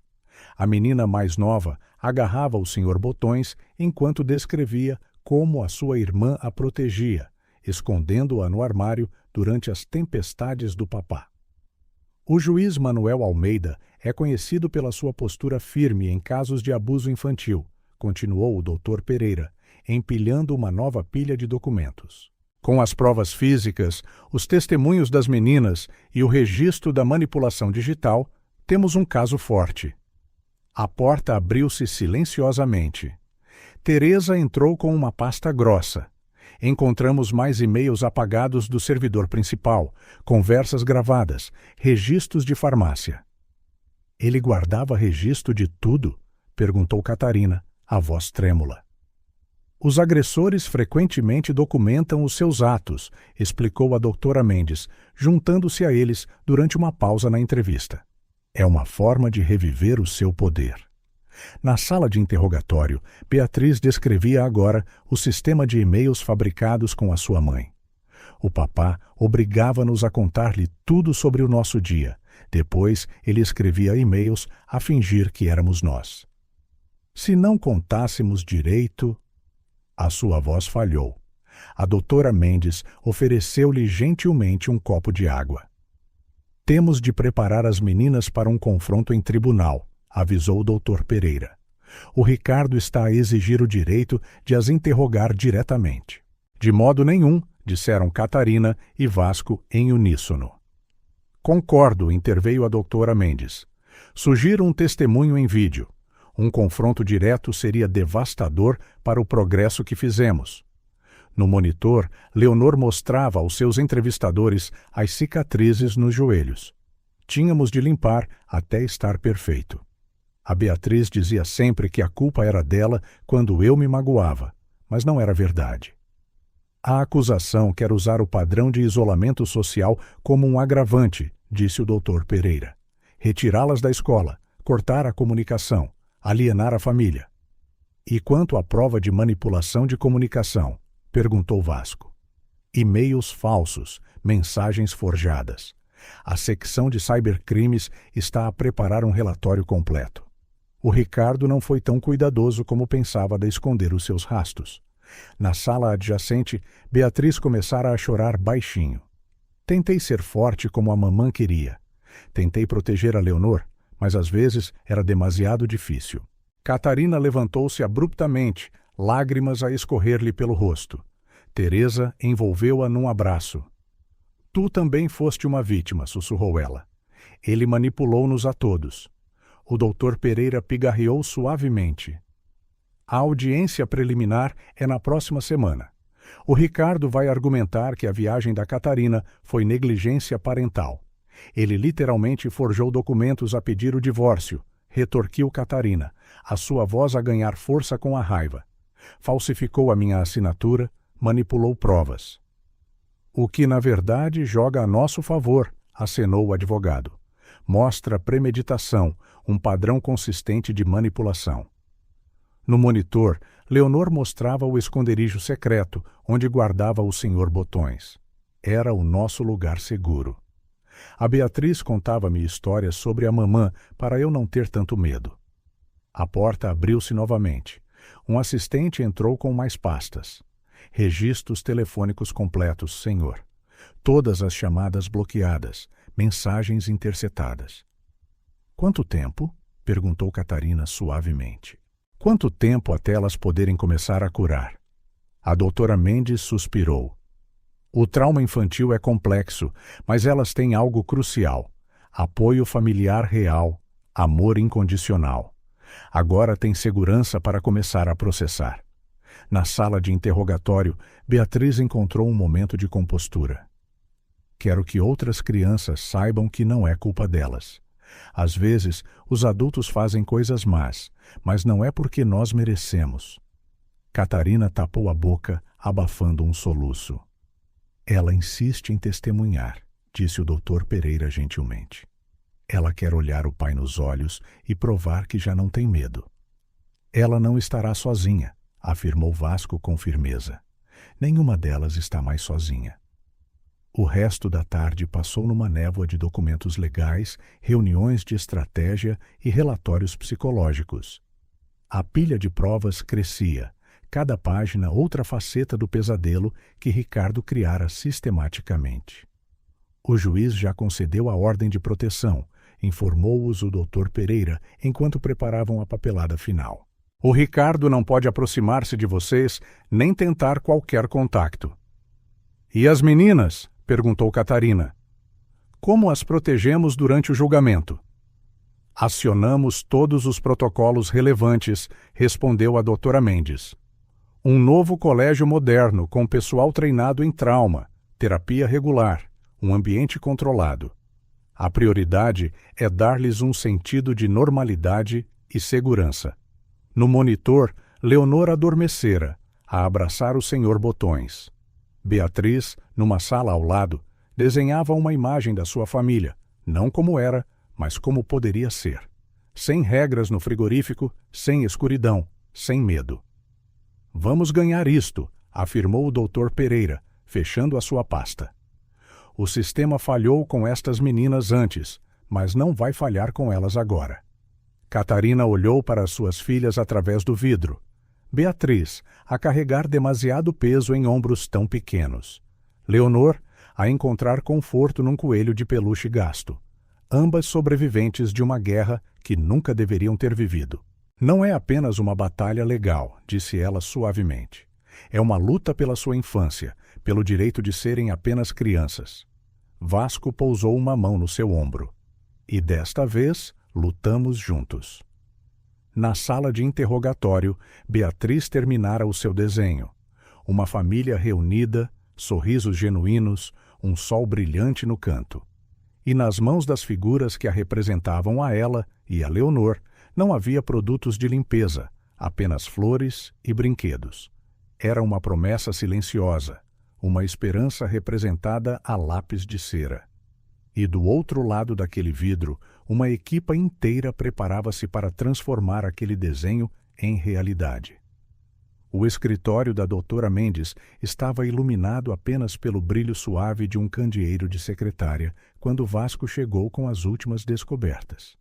Speaker 1: A menina mais nova agarrava o Sr. Botões enquanto descrevia como a sua irmã a protegia, escondendo-a no armário durante as tempestades do papá. O juiz Manuel Almeida é conhecido pela sua postura firme em casos de abuso infantil, continuou o Dr. Pereira, empilhando uma nova pilha de documentos. Com as provas físicas, os testemunhos das meninas e o registro da manipulação digital, temos um caso forte. A porta abriu-se silenciosamente. Teresa entrou com uma pasta grossa. Encontramos mais e-mails apagados do servidor principal, conversas gravadas, registros de farmácia. Ele guardava registro de tudo? Perguntou Catarina, a voz trêmula. Os agressores frequentemente documentam os seus atos, explicou a doutora Mendes, juntando-se a eles durante uma pausa na entrevista. É uma forma de reviver o seu poder. Na sala de interrogatório, Beatriz descrevia agora o sistema de e-mails fabricados com a sua mãe. O papá obrigava-nos a contar-lhe tudo sobre o nosso dia. Depois, ele escrevia e-mails a fingir que éramos nós. Se não contássemos direito... A sua voz falhou. A doutora Mendes ofereceu-lhe gentilmente um copo de água. Temos de preparar as meninas para um confronto em tribunal, avisou o doutor Pereira. O Ricardo está a exigir o direito de as interrogar diretamente. De modo nenhum, disseram Catarina e Vasco em uníssono. Concordo, interveio a doutora Mendes. Sugiro um testemunho em vídeo. Um confronto direto seria devastador para o progresso que fizemos. No monitor, Leonor mostrava aos seus entrevistadores as cicatrizes nos joelhos. Tínhamos de limpar até estar perfeito. A Beatriz dizia sempre que a culpa era dela quando eu me magoava, mas não era verdade. A acusação quer usar o padrão de isolamento social como um agravante, disse o doutor Pereira. Retirá-las da escola, cortar a comunicação, alienar a família. E quanto à prova de manipulação de comunicação? Perguntou Vasco. E-mails falsos, mensagens forjadas. A secção de cybercrimes está a preparar um relatório completo. O Ricardo não foi tão cuidadoso como pensava de esconder os seus rastros. Na sala adjacente, Beatriz começara a chorar baixinho. Tentei ser forte como a mamã queria. Tentei proteger a Leonor, mas às vezes era demasiado difícil. Catarina levantou-se abruptamente, lágrimas a escorrer-lhe pelo rosto. Teresa envolveu-a num abraço. Tu também foste uma vítima, sussurrou ela. Ele manipulou-nos a todos. O doutor Pereira pigarreou suavemente. A audiência preliminar é na próxima semana. O Ricardo vai argumentar que a viagem da Catarina foi negligência parental. Ele literalmente forjou documentos a pedir o divórcio, retorquiu Catarina, a sua voz a ganhar força com a raiva. Falsificou a minha assinatura, manipulou provas. O que, na verdade, joga a nosso favor, acenou o advogado. Mostra premeditação, um padrão consistente de manipulação. No monitor, Leonor mostrava o esconderijo secreto, onde guardava o Sr. Botões. Era o nosso lugar seguro. A Beatriz contava-me histórias sobre a mamã para eu não ter tanto medo. A porta abriu-se novamente. Um assistente entrou com mais pastas. Registros telefônicos completos, senhor. Todas as chamadas bloqueadas, mensagens interceptadas. Quanto tempo? Perguntou Catarina suavemente. Quanto tempo até elas poderem começar a curar? A doutora Mendes suspirou. O trauma infantil é complexo, mas elas têm algo crucial. Apoio familiar real, amor incondicional. Agora tem segurança para começar a processar. Na sala de interrogatório, Beatriz encontrou um momento de compostura. Quero que outras crianças saibam que não é culpa delas. Às vezes, os adultos fazem coisas más, mas não é porque nós merecemos. Catarina tapou a boca, abafando um soluço. Ela insiste em testemunhar, disse o doutor Pereira gentilmente. Ela quer olhar o pai nos olhos e provar que já não tem medo. Ela não estará sozinha, afirmou Vasco com firmeza. Nenhuma delas está mais sozinha. O resto da tarde passou numa névoa de documentos legais, reuniões de estratégia e relatórios psicológicos. A pilha de provas crescia, cada página outra faceta do pesadelo que Ricardo criara sistematicamente. O juiz já concedeu a ordem de proteção, informou-os o doutor Pereira enquanto preparavam a papelada final. O Ricardo não pode aproximar-se de vocês nem tentar qualquer contato. E as meninas? Perguntou Catarina. Como as protegemos durante o julgamento? Acionamos todos os protocolos relevantes, respondeu a doutora Mendes. Um novo colégio moderno com pessoal treinado em trauma, terapia regular, um ambiente controlado. A prioridade é dar-lhes um sentido de normalidade e segurança. No monitor, Leonor adormecera, a abraçar o Sr. Botões. Beatriz, numa sala ao lado, desenhava uma imagem da sua família, não como era, mas como poderia ser. sem regras no frigorífico, sem escuridão, sem medo. Vamos ganhar isto, afirmou o Dr. Pereira, fechando a sua pasta. O sistema falhou com estas meninas antes, mas não vai falhar com elas agora. Catarina olhou para suas filhas através do vidro. Beatriz, a carregar demasiado peso em ombros tão pequenos. Leonor, a encontrar conforto num coelho de peluche gasto. Ambas sobreviventes de uma guerra que nunca deveriam ter vivido. Não é apenas uma batalha legal, disse ela suavemente. É uma luta pela sua infância, pelo direito de serem apenas crianças. Vasco pousou uma mão no seu ombro. E desta vez, lutamos juntos. Na sala de interrogatório, Beatriz terminara o seu desenho. Uma família reunida, sorrisos genuínos, um sol brilhante no canto. E nas mãos das figuras que a representavam a ela e a Leonor, não havia produtos de limpeza, apenas flores e brinquedos. Era uma promessa silenciosa, uma esperança representada a lápis de cera. E do outro lado daquele vidro, uma equipa inteira preparava-se para transformar aquele desenho em realidade. O escritório da doutora Mendes estava iluminado apenas pelo brilho suave de um candeeiro de secretária quando Vasco chegou com as últimas descobertas.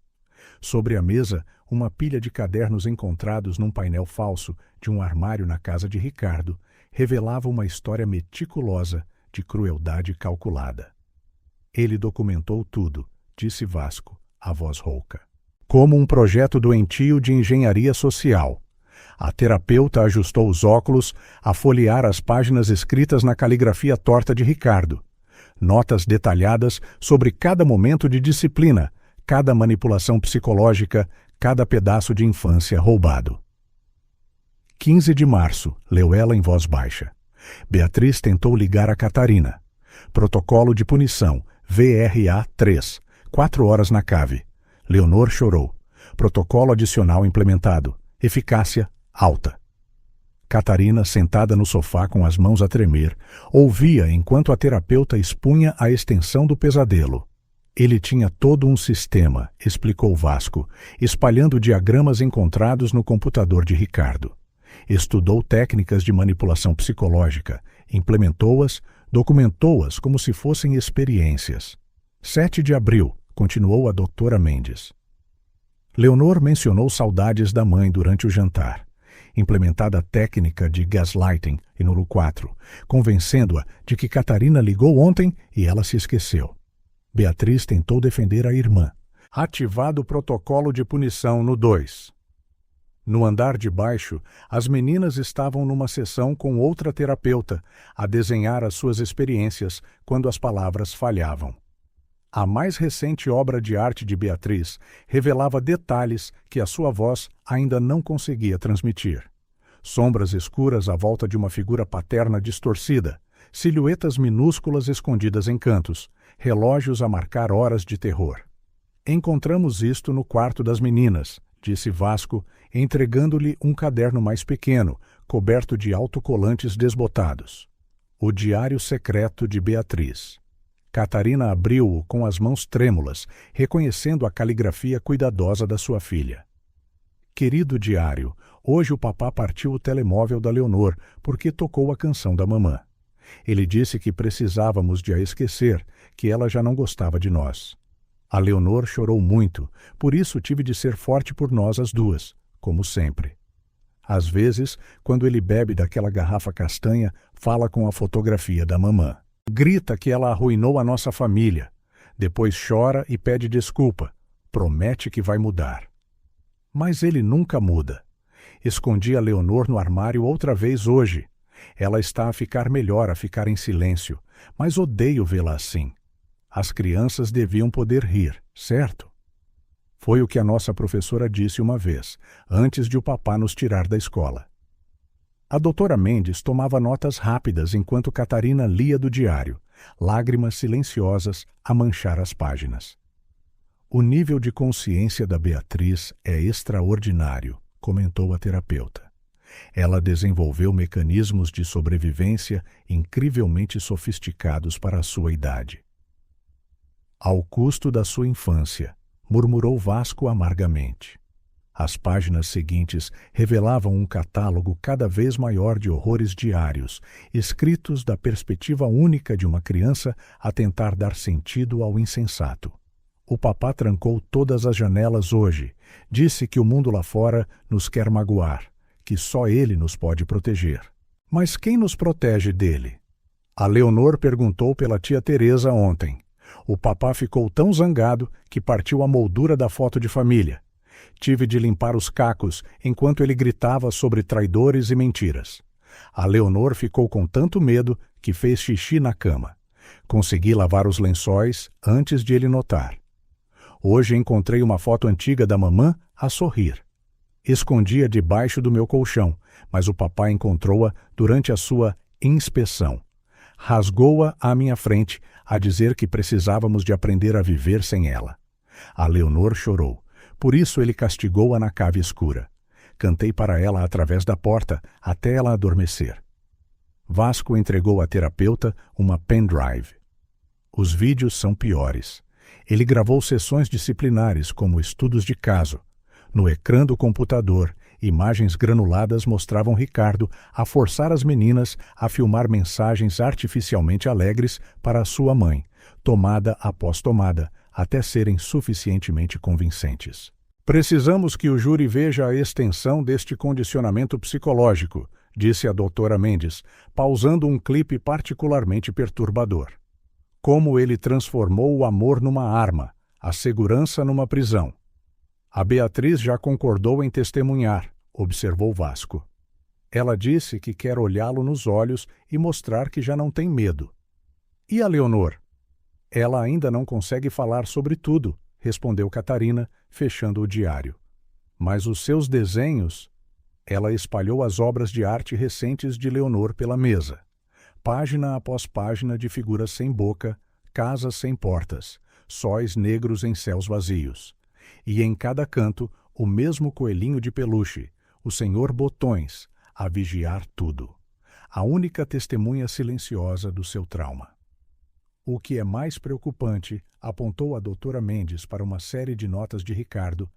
Speaker 1: Sobre a mesa, uma pilha de cadernos encontrados num painel falso de um armário na casa de Ricardo revelava uma história meticulosa de crueldade calculada. Ele documentou tudo, disse Vasco, a voz rouca. Como um projeto doentio de engenharia social. A terapeuta ajustou os óculos a folhear as páginas escritas na caligrafia torta de Ricardo. Notas detalhadas sobre cada momento de disciplina, cada manipulação psicológica, cada pedaço de infância roubado. 15 de março, leu ela em voz baixa. Beatriz tentou ligar a Catarina. Protocolo de punição, VRA 3, 4 horas na cave. Leonor chorou. Protocolo adicional implementado. Eficácia alta. Catarina, sentada no sofá com as mãos a tremer, ouvia enquanto a terapeuta expunha a extensão do pesadelo. Ele tinha todo um sistema, explicou Vasco, espalhando diagramas encontrados no computador de Ricardo. Estudou técnicas de manipulação psicológica, implementou-as, documentou-as como se fossem experiências. 7 de abril, continuou a doutora Mendes. Leonor mencionou saudades da mãe durante o jantar. Implementada a técnica de gaslighting em Nulu 4, convencendo-a de que Catarina ligou ontem e ela se esqueceu. Beatriz tentou defender a irmã. Ativado o protocolo de punição no 2. No andar de baixo, as meninas estavam numa sessão com outra terapeuta, a desenhar as suas experiências quando as palavras falhavam. A mais recente obra de arte de Beatriz revelava detalhes que a sua voz ainda não conseguia transmitir. Sombras escuras à volta de uma figura paterna distorcida, silhuetas minúsculas escondidas em cantos, relógios a marcar horas de terror. Encontramos isto no quarto das meninas, disse Vasco, entregando-lhe um caderno mais pequeno, coberto de autocolantes desbotados. O diário secreto de Beatriz. Catarina abriu-o com as mãos trêmulas, reconhecendo a caligrafia cuidadosa da sua filha. Querido diário, hoje o papá partiu o telemóvel da Leonor porque tocou a canção da mamã. Ele disse que precisávamos de a esquecer, que ela já não gostava de nós. A Leonor chorou muito, por isso tive de ser forte por nós as duas, como sempre. Às vezes, quando ele bebe daquela garrafa castanha, fala com a fotografia da mamã. Grita que ela arruinou a nossa família. Depois chora e pede desculpa. Promete que vai mudar. Mas ele nunca muda. Escondi a Leonor no armário outra vez hoje. Ela está a ficar melhor a ficar em silêncio, mas odeio vê-la assim. As crianças deviam poder rir, certo? Foi o que a nossa professora disse uma vez, antes de o papá nos tirar da escola. A doutora Mendes tomava notas rápidas enquanto Catarina lia do diário, lágrimas silenciosas a manchar as páginas. O nível de consciência da Beatriz é extraordinário, comentou a terapeuta. Ela desenvolveu mecanismos de sobrevivência incrivelmente sofisticados para a sua idade. Ao custo da sua infância, murmurou Vasco amargamente. As páginas seguintes revelavam um catálogo cada vez maior de horrores diários, escritos da perspectiva única de uma criança a tentar dar sentido ao insensato. O papá trancou todas as janelas hoje. Disse que o mundo lá fora nos quer magoar, que só ele nos pode proteger. Mas quem nos protege dele? A Leonor perguntou pela tia Teresa ontem. O papá ficou tão zangado que partiu a moldura da foto de família. Tive de limpar os cacos enquanto ele gritava sobre traidores e mentiras. A Leonor ficou com tanto medo que fez xixi na cama. Consegui lavar os lençóis antes de ele notar. Hoje encontrei uma foto antiga da mamã a sorrir. Escondia debaixo do meu colchão, mas o papai encontrou-a durante a sua inspeção. Rasgou-a à minha frente, a dizer que precisávamos de aprender a viver sem ela. A Leonor chorou. Por isso ele castigou-a na cave escura. Cantei para ela através da porta até ela adormecer. Vasco entregou à terapeuta uma pendrive. Os vídeos são piores. Ele gravou sessões disciplinares como estudos de caso. No ecrã do computador, imagens granuladas mostravam Ricardo a forçar as meninas a filmar mensagens artificialmente alegres para a sua mãe, tomada após tomada, até serem suficientemente convincentes. Precisamos que o júri veja a extensão deste condicionamento psicológico, disse a doutora Mendes, pausando um clipe particularmente perturbador. Como ele transformou o amor numa arma, a segurança numa prisão. A Beatriz já concordou em testemunhar, observou Vasco. Ela disse que quer olhá-lo nos olhos e mostrar que já não tem medo. E a Leonor? Ela ainda não consegue falar sobre tudo, respondeu Catarina, fechando o diário. Mas os seus desenhos... Ela espalhou as obras de arte recentes de Leonor pela mesa. Página após página de figuras sem boca, casas sem portas, sóis negros em céus vazios. E em cada canto, o mesmo coelhinho de peluche, o senhor Botões, a vigiar tudo. A única testemunha silenciosa do seu trauma. O que é mais preocupante, apontou a doutora Mendes para uma série de notas de Ricardo,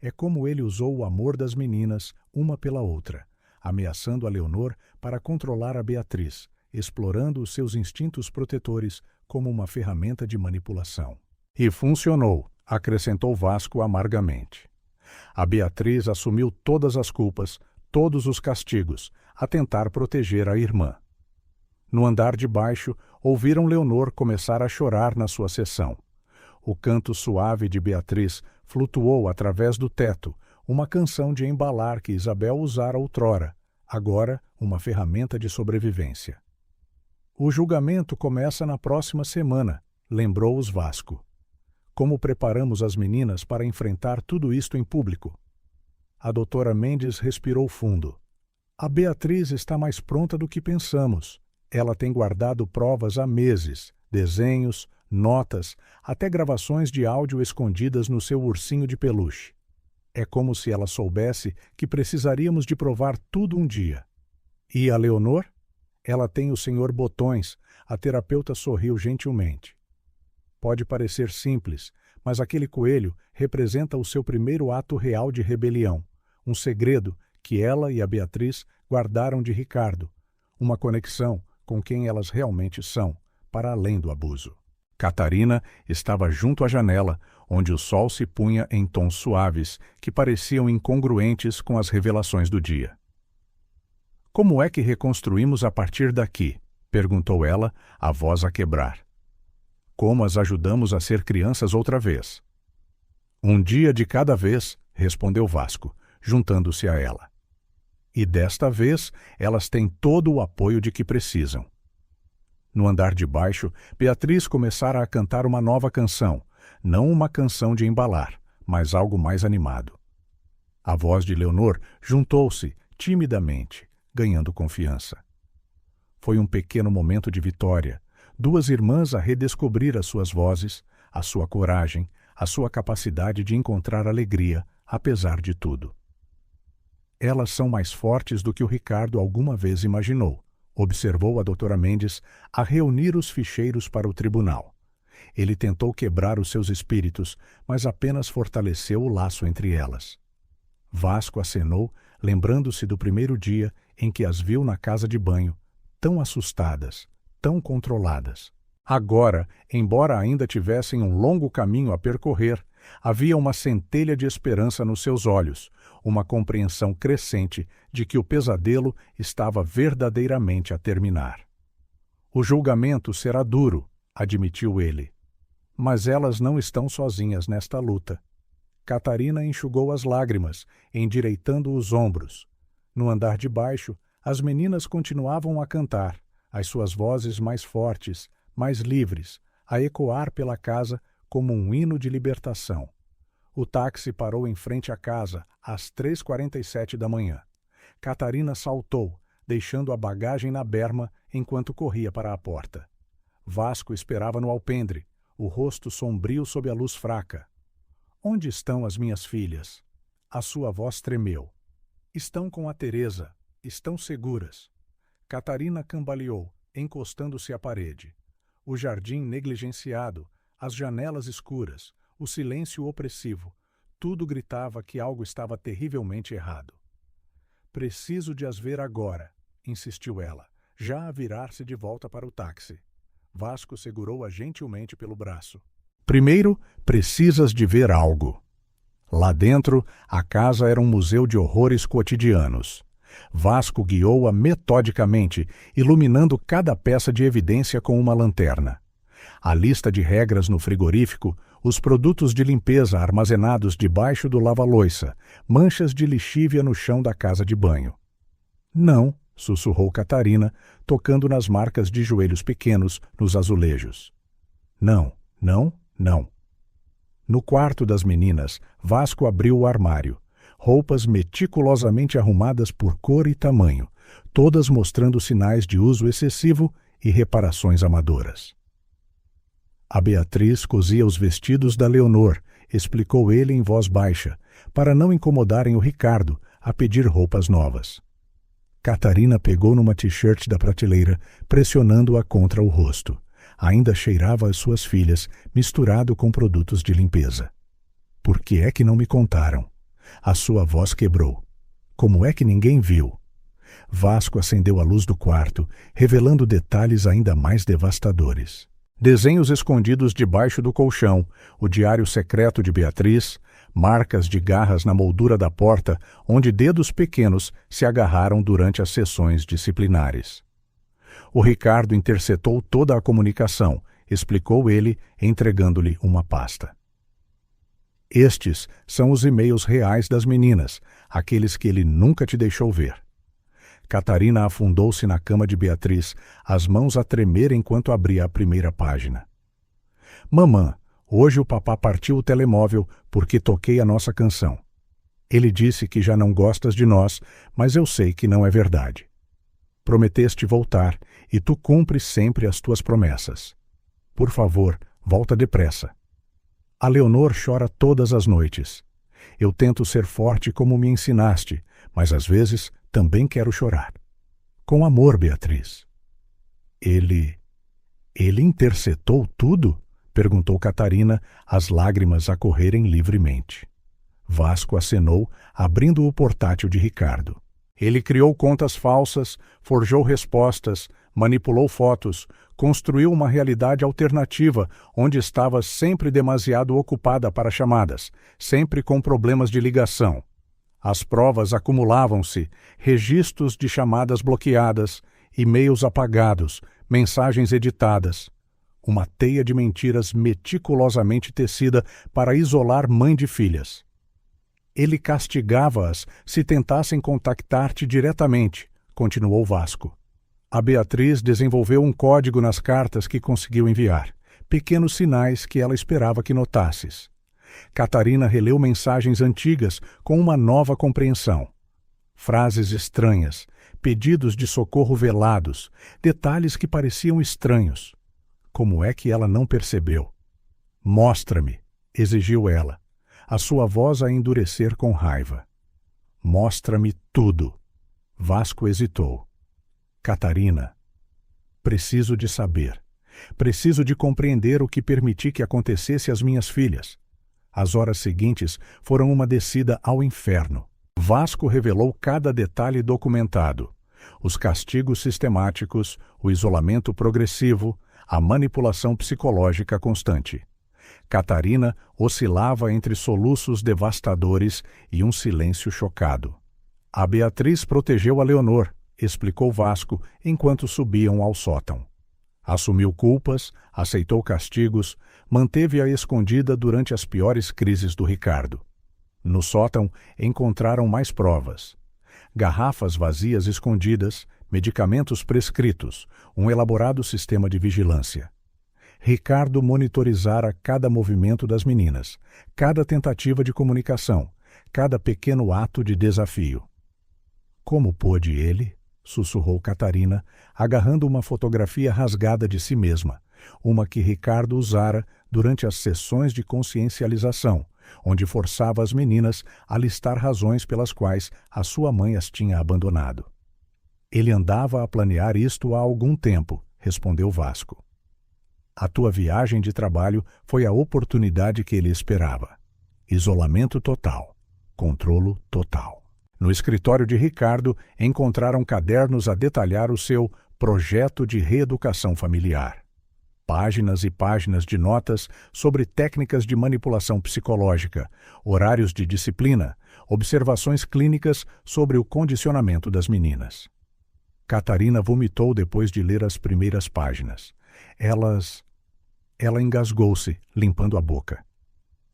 Speaker 1: é como ele usou o amor das meninas, uma pela outra, ameaçando a Leonor para controlar a Beatriz, explorando os seus instintos protetores como uma ferramenta de manipulação. E funcionou, acrescentou Vasco amargamente. A Beatriz assumiu todas as culpas, todos os castigos, a tentar proteger a irmã. No andar de baixo, ouviram Leonor começar a chorar na sua sessão. O canto suave de Beatriz flutuou através do teto, uma canção de embalar que Isabel usara outrora, agora uma ferramenta de sobrevivência. O julgamento começa na próxima semana, lembrou-os Vasco. Como preparamos as meninas para enfrentar tudo isto em público? A doutora Mendes respirou fundo. A Beatriz está mais pronta do que pensamos. Ela tem guardado provas há meses, desenhos, notas, até gravações de áudio escondidas no seu ursinho de peluche. É como se ela soubesse que precisaríamos de provar tudo um dia. E a Leonor? Ela tem o senhor Botões, a terapeuta sorriu gentilmente. Pode parecer simples, mas aquele coelho representa o seu primeiro ato real de rebelião, um segredo que ela e a Beatriz guardaram de Ricardo, uma conexão com quem elas realmente são, para além do abuso. Catarina estava junto à janela, onde o sol se punha em tons suaves que pareciam incongruentes com as revelações do dia. Como é que reconstruímos a partir daqui? Perguntou ela, a voz a quebrar. Como as ajudamos a ser crianças outra vez? Um dia de cada vez, respondeu Vasco, juntando-se a ela. E desta vez, elas têm todo o apoio de que precisam. No andar de baixo, Beatriz começara a cantar uma nova canção, não uma canção de embalar, mas algo mais animado. A voz de Leonor juntou-se, timidamente, ganhando confiança. Foi um pequeno momento de vitória, duas irmãs a redescobrir as suas vozes, a sua coragem, a sua capacidade de encontrar alegria, apesar de tudo. Elas são mais fortes do que o Ricardo alguma vez imaginou, observou a doutora Mendes a reunir os ficheiros para o tribunal. Ele tentou quebrar os seus espíritos, mas apenas fortaleceu o laço entre elas. Vasco acenou, lembrando-se do primeiro dia em que as viu na casa de banho, tão assustadas, tão controladas. Agora, embora ainda tivessem um longo caminho a percorrer, havia uma centelha de esperança nos seus olhos, uma compreensão crescente de que o pesadelo estava verdadeiramente a terminar. O julgamento será duro, admitiu ele. Mas elas não estão sozinhas nesta luta. Catarina enxugou as lágrimas, endireitando os ombros. No andar de baixo, as meninas continuavam a cantar, as suas vozes mais fortes, mais livres, a ecoar pela casa como um hino de libertação. O táxi parou em frente à casa, às 3h47 da manhã. Catarina saltou, deixando a bagagem na berma enquanto corria para a porta. Vasco esperava no alpendre, o rosto sombrio sob a luz fraca. Onde estão as minhas filhas? A sua voz tremeu. Estão com a Teresa. Estão seguras. Catarina cambaleou, encostando-se à parede. O jardim negligenciado, as janelas escuras, o silêncio opressivo, tudo gritava que algo estava terrivelmente errado. Preciso de as ver agora, insistiu ela, já a virar-se de volta para o táxi. Vasco segurou-a gentilmente pelo braço. Primeiro, precisas de ver algo. Lá dentro, a casa era um museu de horrores cotidianos. Vasco guiou-a metodicamente, iluminando cada peça de evidência com uma lanterna. A lista de regras no frigorífico, os produtos de limpeza armazenados debaixo do lava-loiça, manchas de lixívia no chão da casa de banho. Não, sussurrou Catarina, tocando nas marcas de joelhos pequenos nos azulejos. Não, não, não. No quarto das meninas, Vasco abriu o armário. Roupas meticulosamente arrumadas por cor e tamanho, todas mostrando sinais de uso excessivo e reparações amadoras. A Beatriz cosia os vestidos da Leonor, explicou ele em voz baixa, para não incomodarem o Ricardo a pedir roupas novas. Catarina pegou numa t-shirt da prateleira, pressionando-a contra o rosto. Ainda cheirava as suas filhas, misturado com produtos de limpeza. Por que é que não me contaram? A sua voz quebrou. Como é que ninguém viu? Vasco acendeu a luz do quarto, revelando detalhes ainda mais devastadores. Desenhos escondidos debaixo do colchão, o diário secreto de Beatriz, marcas de garras na moldura da porta onde dedos pequenos se agarraram durante as sessões disciplinares. O Ricardo interceptou toda a comunicação, explicou ele, entregando-lhe uma pasta. Estes são os e-mails reais das meninas, aqueles que ele nunca te deixou ver. Catarina afundou-se na cama de Beatriz, as mãos a tremer enquanto abria a primeira página. Mamã, hoje o papá partiu o telemóvel porque toquei a nossa canção. Ele disse que já não gostas de nós, mas eu sei que não é verdade. Prometeste voltar, e tu cumpres sempre as tuas promessas. Por favor, volta depressa. A Leonor chora todas as noites. Eu tento ser forte como me ensinaste, mas às vezes também quero chorar. Com amor, Beatriz. Ele interceptou tudo? Perguntou Catarina, as lágrimas a correrem livremente. Vasco acenou, abrindo o portátil de Ricardo. Ele criou contas falsas, forjou respostas, manipulou fotos, construiu uma realidade alternativa onde estava sempre demasiado ocupada para chamadas, sempre com problemas de ligação. As provas acumulavam-se, registros de chamadas bloqueadas, e-mails apagados, mensagens editadas. Uma teia de mentiras meticulosamente tecida para isolar mãe de filhas. Ele castigava-as se tentassem contactar-te diretamente, continuou Vasco. A Beatriz desenvolveu um código nas cartas que conseguiu enviar, pequenos sinais que ela esperava que notasses. Catarina releu mensagens antigas com uma nova compreensão. Frases estranhas, pedidos de socorro velados, detalhes que pareciam estranhos. Como é que ela não percebeu? Mostra-me, exigiu ela, a sua voz a endurecer com raiva. Mostra-me tudo. Vasco hesitou. Catarina, preciso de saber. Preciso de compreender o que permiti que acontecesse às minhas filhas. As horas seguintes foram uma descida ao inferno. Vasco revelou cada detalhe documentado: os castigos sistemáticos, o isolamento progressivo, a manipulação psicológica constante. Catarina oscilava entre soluços devastadores e um silêncio chocado. A Beatriz protegeu a Leonor, explicou Vasco enquanto subiam ao sótão. Assumiu culpas, aceitou castigos, manteve-a escondida durante as piores crises do Ricardo. No sótão encontraram mais provas: garrafas vazias escondidas, medicamentos prescritos, um elaborado sistema de vigilância. Ricardo monitorizara cada movimento das meninas, cada tentativa de comunicação, cada pequeno ato de desafio. Como pôde ele? Sussurrou Catarina, agarrando uma fotografia rasgada de si mesma, uma que Ricardo usara durante as sessões de consciencialização, onde forçava as meninas a listar razões pelas quais a sua mãe as tinha abandonado. Ele andava a planear isto há algum tempo, respondeu Vasco. A tua viagem de trabalho foi a oportunidade que ele esperava. Isolamento total. Controlo total. No escritório de Ricardo, encontraram cadernos a detalhar o seu projeto de reeducação familiar. Páginas e páginas de notas sobre técnicas de manipulação psicológica, horários de disciplina, observações clínicas sobre o condicionamento das meninas. Catarina vomitou depois de ler as primeiras páginas. Ela engasgou-se, limpando a boca.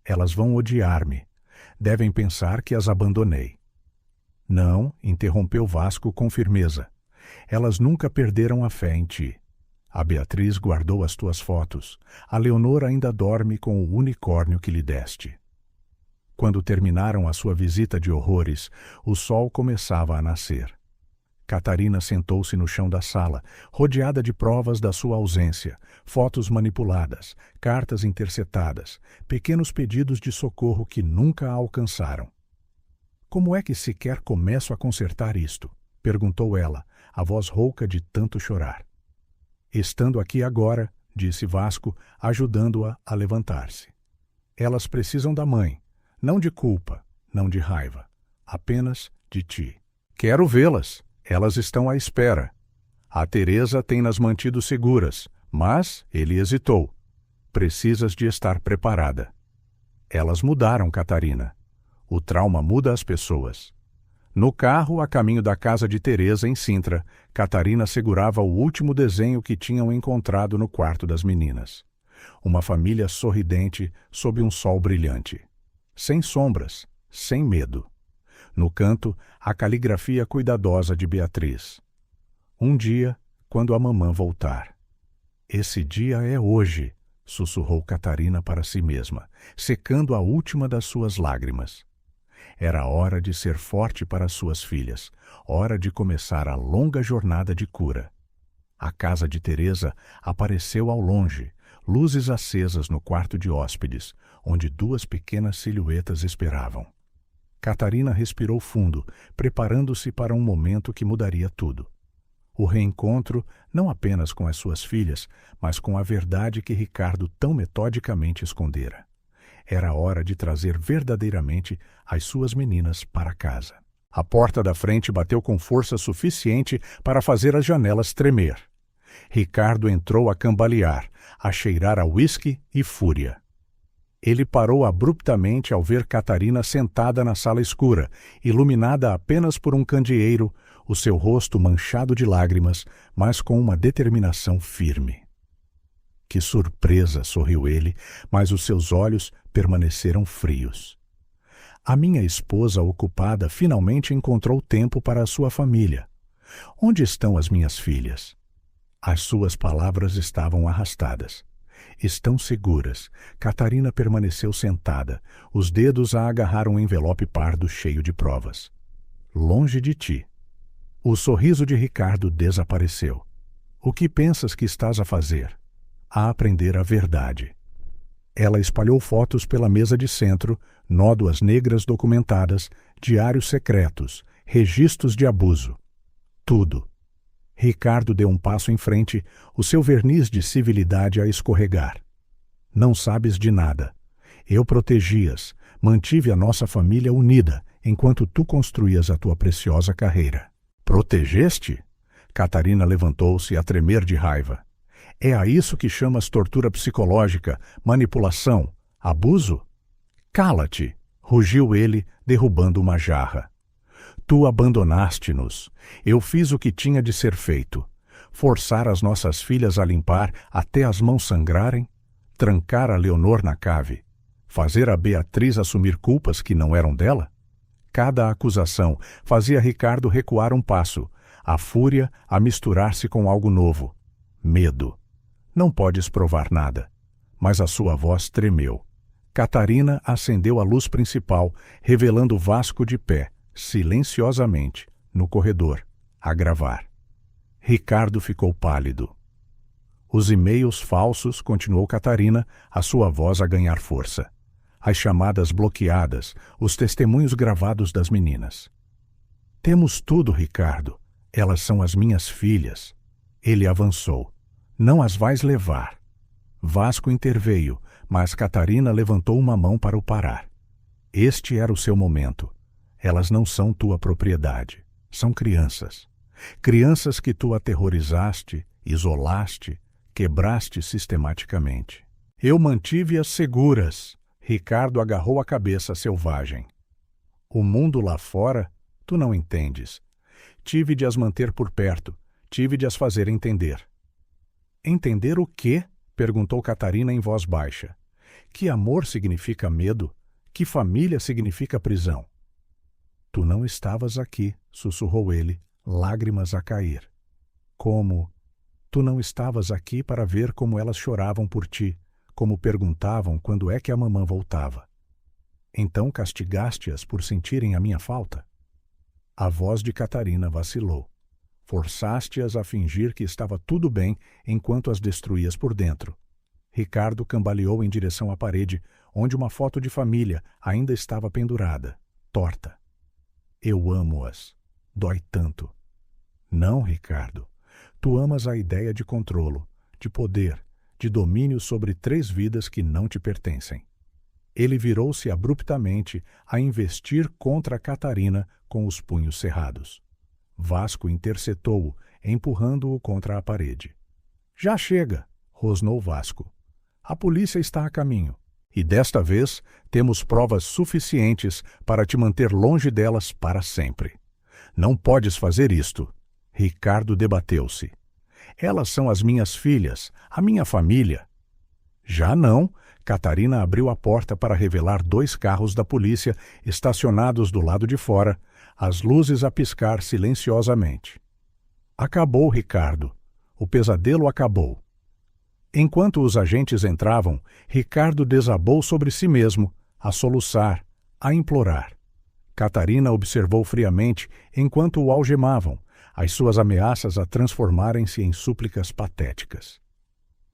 Speaker 1: Elas vão odiar-me. Devem pensar que as abandonei. Não, interrompeu Vasco com firmeza. Elas nunca perderam a fé em ti. A Beatriz guardou as tuas fotos. A Leonor ainda dorme com o unicórnio que lhe deste. Quando terminaram a sua visita de horrores, o sol começava a nascer. Catarina sentou-se no chão da sala, rodeada de provas da sua ausência, fotos manipuladas, cartas interceptadas, pequenos pedidos de socorro que nunca a alcançaram. Como é que sequer começo a consertar isto? Perguntou ela, a voz rouca de tanto chorar. Estando aqui agora, disse Vasco, ajudando-a a levantar-se. Elas precisam da mãe, não de culpa, não de raiva, apenas de ti. Quero vê-las. Elas estão à espera. A Teresa tem-nas mantido seguras, mas ele hesitou. Precisas de estar preparada. Elas mudaram, Catarina. O trauma muda as pessoas. No carro, a caminho da casa de Teresa, em Sintra, Catarina segurava o último desenho que tinham encontrado no quarto das meninas. Uma família sorridente sob um sol brilhante. Sem sombras, sem medo. No canto, a caligrafia cuidadosa de Beatriz. Um dia, quando a mamã voltar. Esse dia é hoje, sussurrou Catarina para si mesma, secando a última das suas lágrimas. Era hora de ser forte para suas filhas, hora de começar a longa jornada de cura. A casa de Teresa apareceu ao longe, luzes acesas no quarto de hóspedes, onde duas pequenas silhuetas esperavam. Catarina respirou fundo, preparando-se para um momento que mudaria tudo. O reencontro, não apenas com as suas filhas, mas com a verdade que Ricardo tão metodicamente escondera. Era hora de trazer verdadeiramente as suas meninas para casa. A porta da frente bateu com força suficiente para fazer as janelas tremer. Ricardo entrou a cambalear, a cheirar a uísque e fúria. Ele parou abruptamente ao ver Catarina sentada na sala escura, iluminada apenas por um candeeiro, o seu rosto manchado de lágrimas, mas com uma determinação firme. Que surpresa, sorriu ele, mas os seus olhos permaneceram frios. A minha esposa ocupada finalmente encontrou tempo para a sua família. Onde estão as minhas filhas? As suas palavras estavam arrastadas. Estão seguras. Catarina permaneceu sentada, os dedos a agarrar um envelope pardo cheio de provas. Longe de ti. O sorriso de Ricardo desapareceu. O que pensas que estás a fazer? A aprender a verdade. Ela espalhou fotos pela mesa de centro, nódoas negras documentadas, diários secretos, registros de abuso. Tudo. Ricardo deu um passo em frente, o seu verniz de civilidade a escorregar. Não sabes de nada. Eu protegias, mantive a nossa família unida, enquanto tu construías a tua preciosa carreira. Protegeste? Catarina levantou-se a tremer de raiva. É a isso que chamas tortura psicológica, manipulação, abuso? Cala-te! Rugiu ele, derrubando uma jarra. Tu abandonaste-nos. Eu fiz o que tinha de ser feito. Forçar as nossas filhas a limpar até as mãos sangrarem? Trancar a Leonor na cave? Fazer a Beatriz assumir culpas que não eram dela? Cada acusação fazia Ricardo recuar um passo, a fúria a misturar-se com algo novo. Medo. Não podes provar nada. Mas a sua voz tremeu. Catarina acendeu a luz principal, revelando Vasco de pé, silenciosamente, no corredor, a gravar. Ricardo ficou pálido. Os e-mails falsos, continuou Catarina, a sua voz a ganhar força. As chamadas bloqueadas, os testemunhos gravados das meninas. Temos tudo, Ricardo. Elas são as minhas filhas. Ele avançou. Não as vais levar. Vasco interveio, mas Catarina levantou uma mão para o parar. Este era o seu momento. Elas não são tua propriedade. São crianças. Crianças que tu aterrorizaste, isolaste, quebraste sistematicamente. Eu mantive-as seguras. Ricardo agarrou a cabeça selvagem. O mundo lá fora, tu não entendes. Tive de as manter por perto. Tive de as fazer entender. Entender o quê? Perguntou Catarina em voz baixa. Que amor significa medo? Que família significa prisão? Tu não estavas aqui, sussurrou ele, lágrimas a cair. Como? Tu não estavas aqui para ver como elas choravam por ti, como perguntavam quando é que a mamã voltava. Então castigaste-as por sentirem a minha falta? A voz de Catarina vacilou. Forçaste-as a fingir que estava tudo bem enquanto as destruías por dentro. Ricardo cambaleou em direção à parede, onde uma foto de família ainda estava pendurada, torta. Eu amo-as. Dói tanto. Não, Ricardo. Tu amas a ideia de controlo, de poder, de domínio sobre 3 vidas que não te pertencem. Ele virou-se abruptamente a investir contra Catarina com os punhos cerrados. Vasco interceptou-o, empurrando-o contra a parede. Já chega, rosnou Vasco. A polícia está a caminho, e desta vez temos provas suficientes para te manter longe delas para sempre. Não podes fazer isto. Ricardo debateu-se. Elas são as minhas filhas, a minha família. Já não. Catarina abriu a porta para revelar 2 carros da polícia estacionados do lado de fora, as luzes a piscar silenciosamente. Acabou, Ricardo. O pesadelo acabou. Enquanto os agentes entravam, Ricardo desabou sobre si mesmo, a soluçar, a implorar. Catarina observou friamente enquanto o algemavam, as suas ameaças a transformarem-se em súplicas patéticas.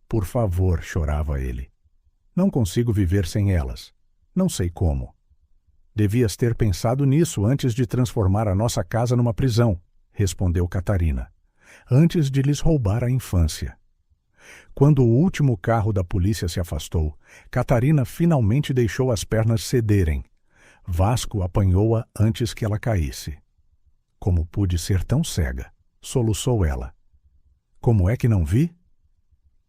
Speaker 1: Por favor, chorava ele. Não consigo viver sem elas. Não sei como. Devias ter pensado nisso antes de transformar a nossa casa numa prisão, respondeu Catarina. Antes de lhes roubar a infância. Quando o último carro da polícia se afastou, Catarina finalmente deixou as pernas cederem. Vasco apanhou-a antes que ela caísse. Como pude ser tão cega? Soluçou ela. Como é que não vi?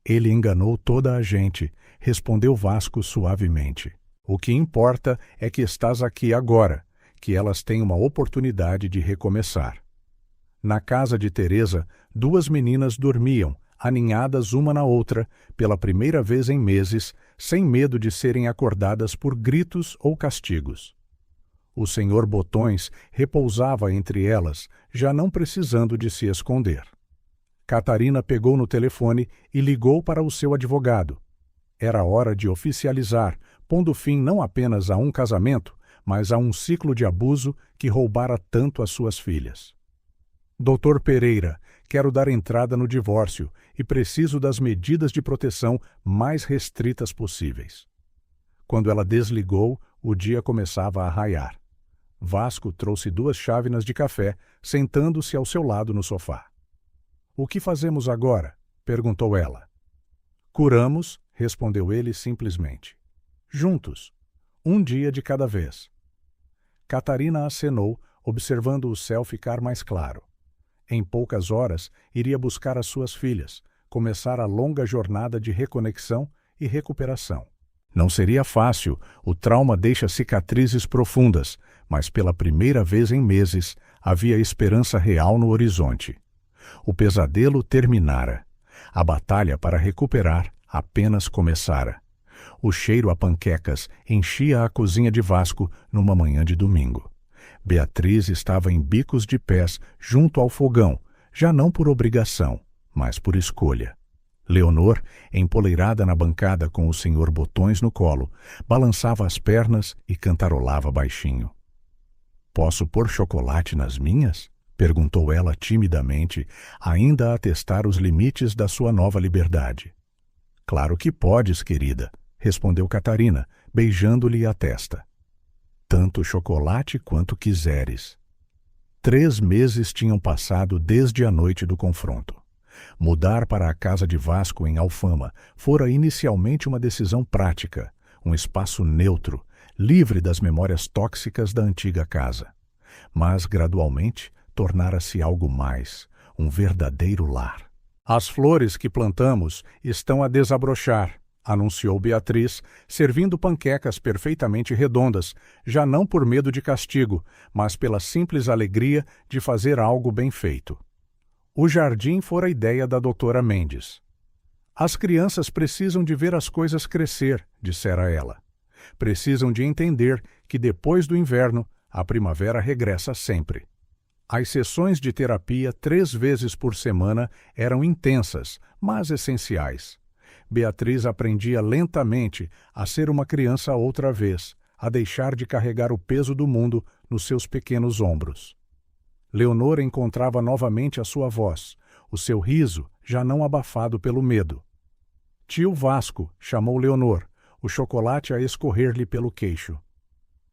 Speaker 1: Ele enganou toda a gente, respondeu Vasco suavemente. O que importa é que estás aqui agora, que elas têm uma oportunidade de recomeçar. Na casa de Teresa, 2 meninas dormiam, aninhadas uma na outra, pela primeira vez em meses, sem medo de serem acordadas por gritos ou castigos. O senhor Botões repousava entre elas, já não precisando de se esconder. Catarina pegou no telefone e ligou para o seu advogado. Era hora de oficializar, pondo fim não apenas a um casamento, mas a um ciclo de abuso que roubara tanto as suas filhas. Doutor Pereira, quero dar entrada no divórcio e preciso das medidas de proteção mais restritas possíveis. Quando ela desligou, o dia começava a raiar. Vasco trouxe 2 chávenas de café, sentando-se ao seu lado no sofá. O que fazemos agora? Perguntou ela. Curamos, respondeu ele simplesmente. Juntos, um dia de cada vez. Catarina acenou, observando o céu ficar mais claro. Em poucas horas, iria buscar as suas filhas, começar a longa jornada de reconexão e recuperação. Não seria fácil, o trauma deixa cicatrizes profundas, mas pela primeira vez em meses, havia esperança real no horizonte. O pesadelo terminara. A batalha para recuperar apenas começara. O cheiro a panquecas enchia a cozinha de Vasco numa manhã de domingo. Beatriz estava em bicos de pés junto ao fogão, já não por obrigação, mas por escolha. Leonor, empoleirada na bancada com o senhor Botões no colo, balançava as pernas e cantarolava baixinho. "Posso pôr chocolate nas minhas?" perguntou ela timidamente, ainda a testar os limites da sua nova liberdade. "Claro que podes, querida", respondeu Catarina, beijando-lhe a testa. "Tanto chocolate quanto quiseres." 3 meses tinham passado desde a noite do confronto. Mudar para a casa de Vasco em Alfama fora inicialmente uma decisão prática, um espaço neutro, livre das memórias tóxicas da antiga casa. Mas, gradualmente, tornara-se algo mais, um verdadeiro lar. "As flores que plantamos estão a desabrochar", anunciou Beatriz, servindo panquecas perfeitamente redondas, já não por medo de castigo, mas pela simples alegria de fazer algo bem feito. O jardim fora ideia da doutora Mendes. "As crianças precisam de ver as coisas crescer", dissera ela. "Precisam de entender que depois do inverno, a primavera regressa sempre." As sessões de terapia 3 vezes por semana eram intensas, mas essenciais. Beatriz aprendia lentamente a ser uma criança outra vez, a deixar de carregar o peso do mundo nos seus pequenos ombros. Leonor encontrava novamente a sua voz, o seu riso já não abafado pelo medo. "Tio Vasco", chamou Leonor, o chocolate a escorrer-lhe pelo queixo.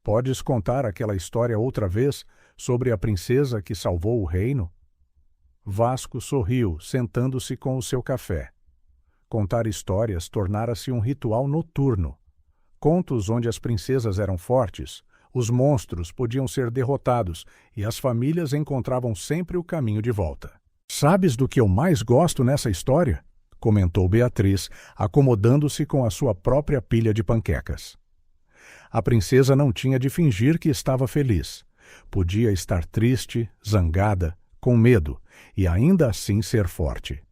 Speaker 1: "Podes contar aquela história outra vez sobre a princesa que salvou o reino?" Vasco sorriu, sentando-se com o seu café. Contar histórias tornara-se um ritual noturno. Contos onde as princesas eram fortes, os monstros podiam ser derrotados e as famílias encontravam sempre o caminho de volta. "Sabes do que eu mais gosto nessa história?" comentou Beatriz, acomodando-se com a sua própria pilha de panquecas. A princesa não tinha de fingir que estava feliz. Podia estar triste, zangada, com medo, e ainda assim ser forte.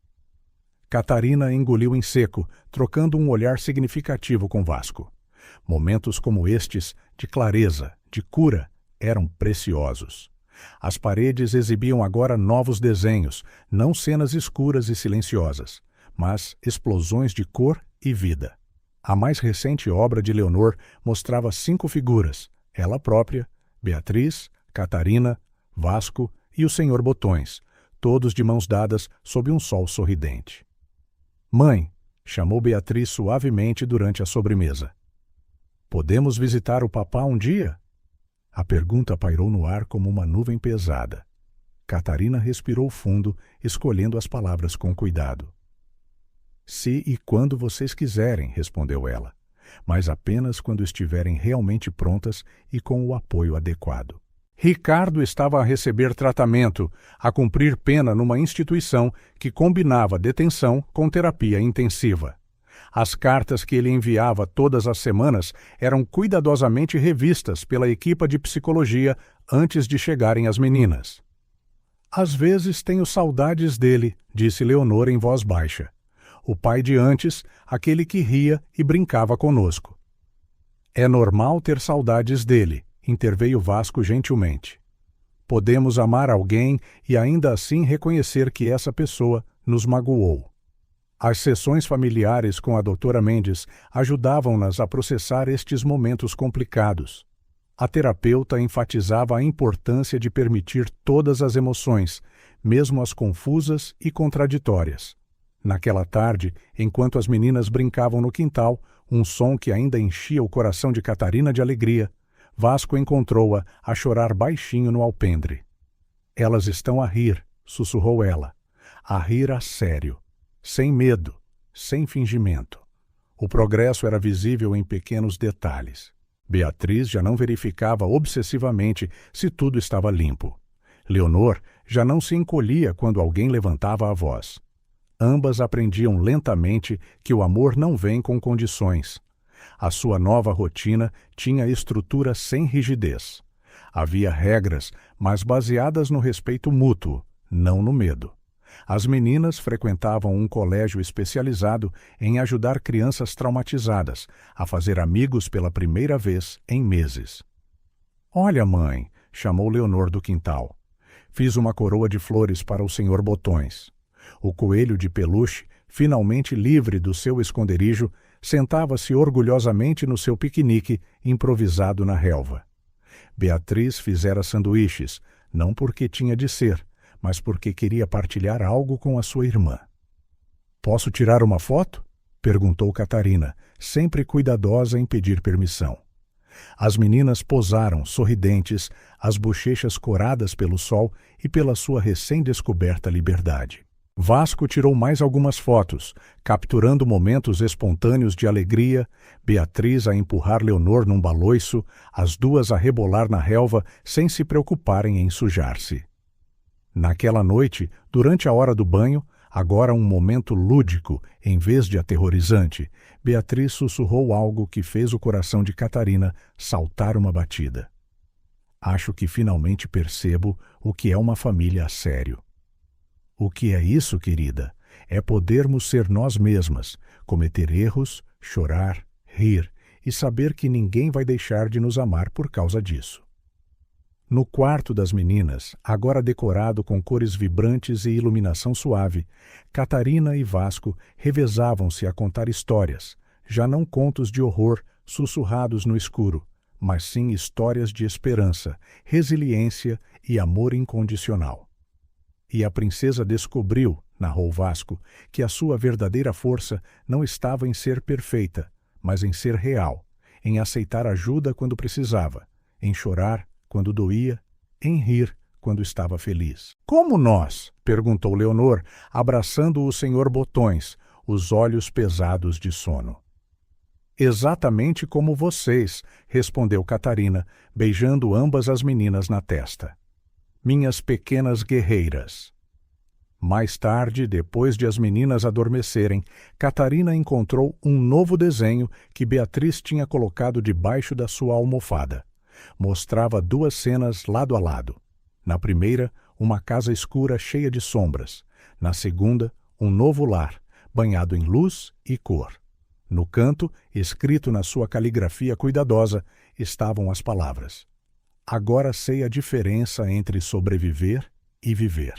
Speaker 1: Catarina engoliu em seco, trocando um olhar significativo com Vasco. Momentos como estes, de clareza, de cura, eram preciosos. As paredes exibiam agora novos desenhos, não cenas escuras e silenciosas, mas explosões de cor e vida. A mais recente obra de Leonor mostrava 5 figuras, ela própria, Beatriz, Catarina, Vasco e o senhor Botões, todos de mãos dadas sob um sol sorridente. "Mãe", chamou Beatriz suavemente durante a sobremesa. "Podemos visitar o papá um dia?" A pergunta pairou no ar como uma nuvem pesada. Catarina respirou fundo, escolhendo as palavras com cuidado. "Se e quando vocês quiserem", respondeu ela, "mas apenas quando estiverem realmente prontas e com o apoio adequado." Ricardo estava a receber tratamento, a cumprir pena numa instituição que combinava detenção com terapia intensiva. As cartas que ele enviava todas as semanas eram cuidadosamente revistas pela equipa de psicologia antes de chegarem às meninas. "Às vezes tenho saudades dele", disse Leonor em voz baixa. "O pai de antes, aquele que ria e brincava conosco." "É normal ter saudades dele", interveio Vasco gentilmente. "Podemos amar alguém e ainda assim reconhecer que essa pessoa nos magoou." As sessões familiares com a doutora Mendes ajudavam-nas a processar estes momentos complicados. A terapeuta enfatizava a importância de permitir todas as emoções, mesmo as confusas e contraditórias. Naquela tarde, enquanto as meninas brincavam no quintal, um som que ainda enchia o coração de Catarina de alegria, Vasco encontrou-a a chorar baixinho no alpendre. "Elas estão a rir", sussurrou ela. a rir a sério, sem medo, sem fingimento. O progresso era visível em pequenos detalhes. Beatriz já não verificava obsessivamente se tudo estava limpo. Leonor já não se encolhia quando alguém levantava a voz. Ambas aprendiam lentamente que o amor não vem com condições. A sua nova rotina tinha estrutura sem rigidez. Havia regras, mas baseadas no respeito mútuo, não no medo. As meninas frequentavam um colégio especializado em ajudar crianças traumatizadas a fazer amigos pela primeira vez em meses. "Olha, mãe", chamou Leonor do quintal. "Fiz uma coroa de flores para o Sr. Botões." O coelho de peluche, finalmente livre do seu esconderijo, sentava-se orgulhosamente no seu piquenique improvisado na relva. Beatriz fizera sanduíches, não porque tinha de ser, mas porque queria partilhar algo com a sua irmã. "Posso tirar uma foto?" perguntou Catarina, sempre cuidadosa em pedir permissão. As meninas posaram, sorridentes, as bochechas coradas pelo sol e pela sua recém-descoberta liberdade. Vasco tirou mais algumas fotos, capturando momentos espontâneos de alegria, Beatriz a empurrar Leonor num baloiço, as duas a rebolar na relva sem se preocuparem em sujar-se. Naquela noite, durante a hora do banho, agora um momento lúdico em vez de aterrorizante, Beatriz sussurrou algo que fez o coração de Catarina saltar uma batida. "Acho que finalmente percebo o que é uma família a sério." "O que é isso, querida? É podermos ser nós mesmas, cometer erros, chorar, rir e saber que ninguém vai deixar de nos amar por causa disso." No quarto das meninas, agora decorado com cores vibrantes e iluminação suave, Catarina e Vasco revezavam-se a contar histórias, já não contos de horror sussurrados no escuro, mas sim histórias de esperança, resiliência e amor incondicional. E a princesa descobriu, narrou Vasco, que a sua verdadeira força não estava em ser perfeita, mas em ser real, em aceitar ajuda quando precisava, em chorar quando doía, em rir quando estava feliz. "Como nós?" perguntou Leonor, abraçando o Sr. Botões, os olhos pesados de sono. "Exatamente como vocês", respondeu Catarina, beijando ambas as meninas na testa. "Minhas pequenas guerreiras." Mais tarde, depois de as meninas adormecerem, Catarina encontrou um novo desenho que Beatriz tinha colocado debaixo da sua almofada. Mostrava duas cenas lado a lado. Na primeira, uma casa escura cheia de sombras. Na segunda, um novo lar, banhado em luz e cor. No canto, escrito na sua caligrafia cuidadosa, estavam as palavras: "Agora sei a diferença entre sobreviver e viver."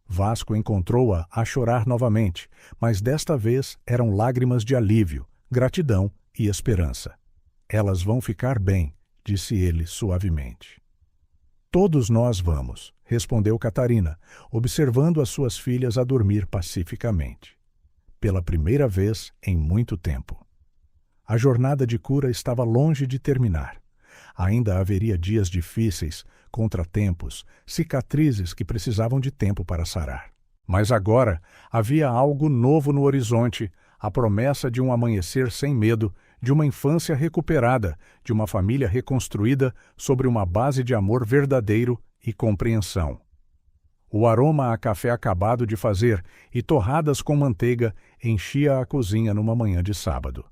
Speaker 1: Vasco encontrou-a a chorar novamente, mas desta vez eram lágrimas de alívio, gratidão e esperança. "Elas vão ficar bem", disse ele suavemente. "Todos nós vamos", respondeu Catarina, observando as suas filhas a dormir pacificamente. Pela primeira vez em muito tempo. A jornada de cura estava longe de terminar. Ainda haveria dias difíceis, contratempos, cicatrizes que precisavam de tempo para sarar. Mas agora havia algo novo no horizonte, a promessa de um amanhecer sem medo, de uma infância recuperada, de uma família reconstruída sobre uma base de amor verdadeiro e compreensão. O aroma a café acabado de fazer e torradas com manteiga enchia a cozinha numa manhã de sábado.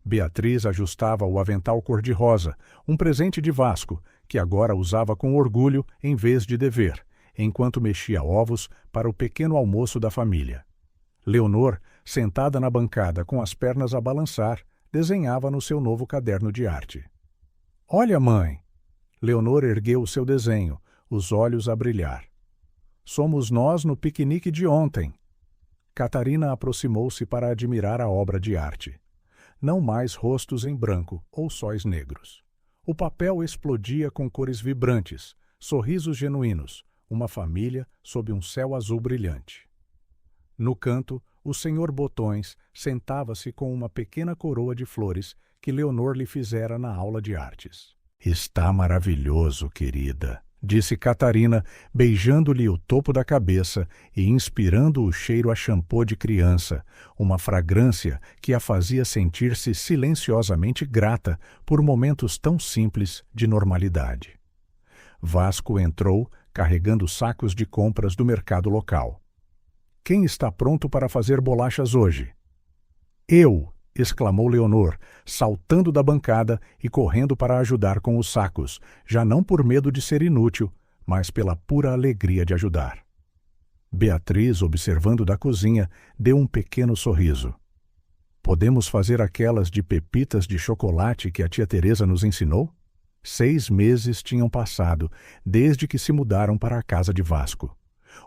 Speaker 1: Beatriz ajustava o avental cor-de-rosa, um presente de Vasco, que agora usava com orgulho em vez de dever, enquanto mexia ovos para o pequeno almoço da família. Leonor, sentada na bancada com as pernas a balançar, desenhava no seu novo caderno de arte. "Olha, mãe!" Leonor ergueu o seu desenho, os olhos a brilhar. "Somos nós no piquenique de ontem." Catarina aproximou-se para admirar a obra de arte. Não mais rostos em branco ou sóis negros. O papel explodia com cores vibrantes, sorrisos genuínos, uma família sob um céu azul brilhante. No canto, o Sr. Botões sentava-se com uma pequena coroa de flores que Leonor lhe fizera na aula de artes. "Está maravilhoso, querida", disse Catarina, beijando-lhe o topo da cabeça e inspirando o cheiro a shampoo de criança, uma fragrância que a fazia sentir-se silenciosamente grata por momentos tão simples de normalidade. Vasco entrou, carregando sacos de compras do mercado local. Quem está pronto para fazer bolachas hoje? Eu! Exclamou Leonor, saltando da bancada e correndo para ajudar com os sacos, já não por medo de ser inútil, mas pela pura alegria de ajudar. Beatriz, observando da cozinha, deu um pequeno sorriso. Podemos fazer aquelas de pepitas de chocolate que a tia Teresa nos ensinou? 6 meses tinham passado desde que se mudaram para a casa de Vasco.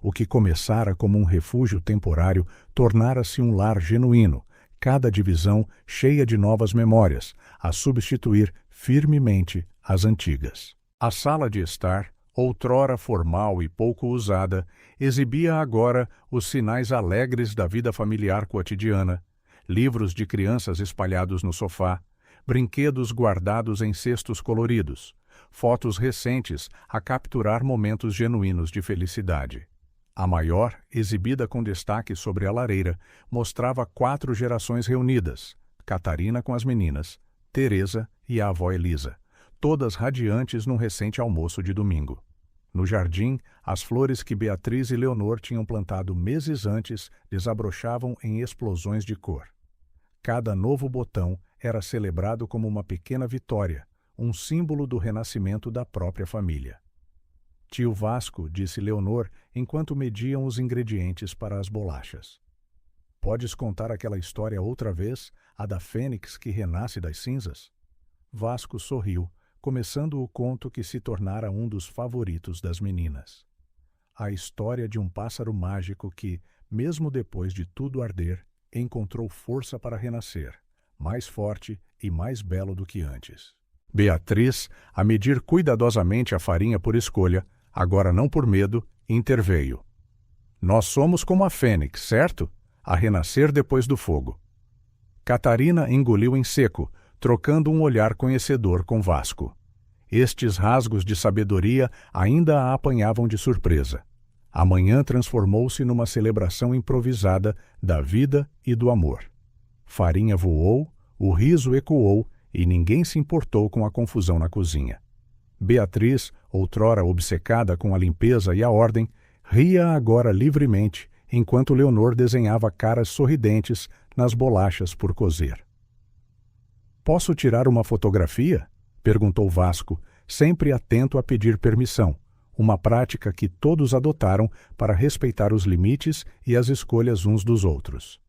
Speaker 1: O que começara como um refúgio temporário tornara-se um lar genuíno, cada divisão cheia de novas memórias, a substituir firmemente as antigas. A sala de estar, outrora formal e pouco usada, exibia agora os sinais alegres da vida familiar cotidiana, livros de crianças espalhados no sofá, brinquedos guardados em cestos coloridos, fotos recentes a capturar momentos genuínos de felicidade. A maior, exibida com destaque sobre a lareira, mostrava 4 gerações reunidas, Catarina com as meninas, Teresa e a avó Elisa, todas radiantes num recente almoço de domingo. No jardim, as flores que Beatriz e Leonor tinham plantado meses antes desabrochavam em explosões de cor. Cada novo botão era celebrado como uma pequena vitória, um símbolo do renascimento da própria família. Tio Vasco, disse Leonor, enquanto mediam os ingredientes para as bolachas. Podes contar aquela história outra vez, a da fênix que renasce das cinzas? Vasco sorriu, começando o conto que se tornara um dos favoritos das meninas. A história de um pássaro mágico que, mesmo depois de tudo arder, encontrou força para renascer, mais forte e mais belo do que antes. Beatriz, a medir cuidadosamente a farinha por escolha, agora não por medo, interveio. Nós somos como a fênix, certo? A renascer depois do fogo. Catarina engoliu em seco, trocando um olhar conhecedor com Vasco. Estes rasgos de sabedoria ainda a apanhavam de surpresa. A manhã transformou-se numa celebração improvisada da vida e do amor. Farinha voou, o riso ecoou e ninguém se importou com a confusão na cozinha. Beatriz, outrora obcecada com a limpeza e a ordem, ria agora livremente, enquanto Leonor desenhava caras sorridentes nas bolachas por cozer. Posso tirar uma fotografia? Perguntou Vasco, sempre atento a pedir permissão, uma prática que todos adotaram para respeitar os limites e as escolhas uns dos outros.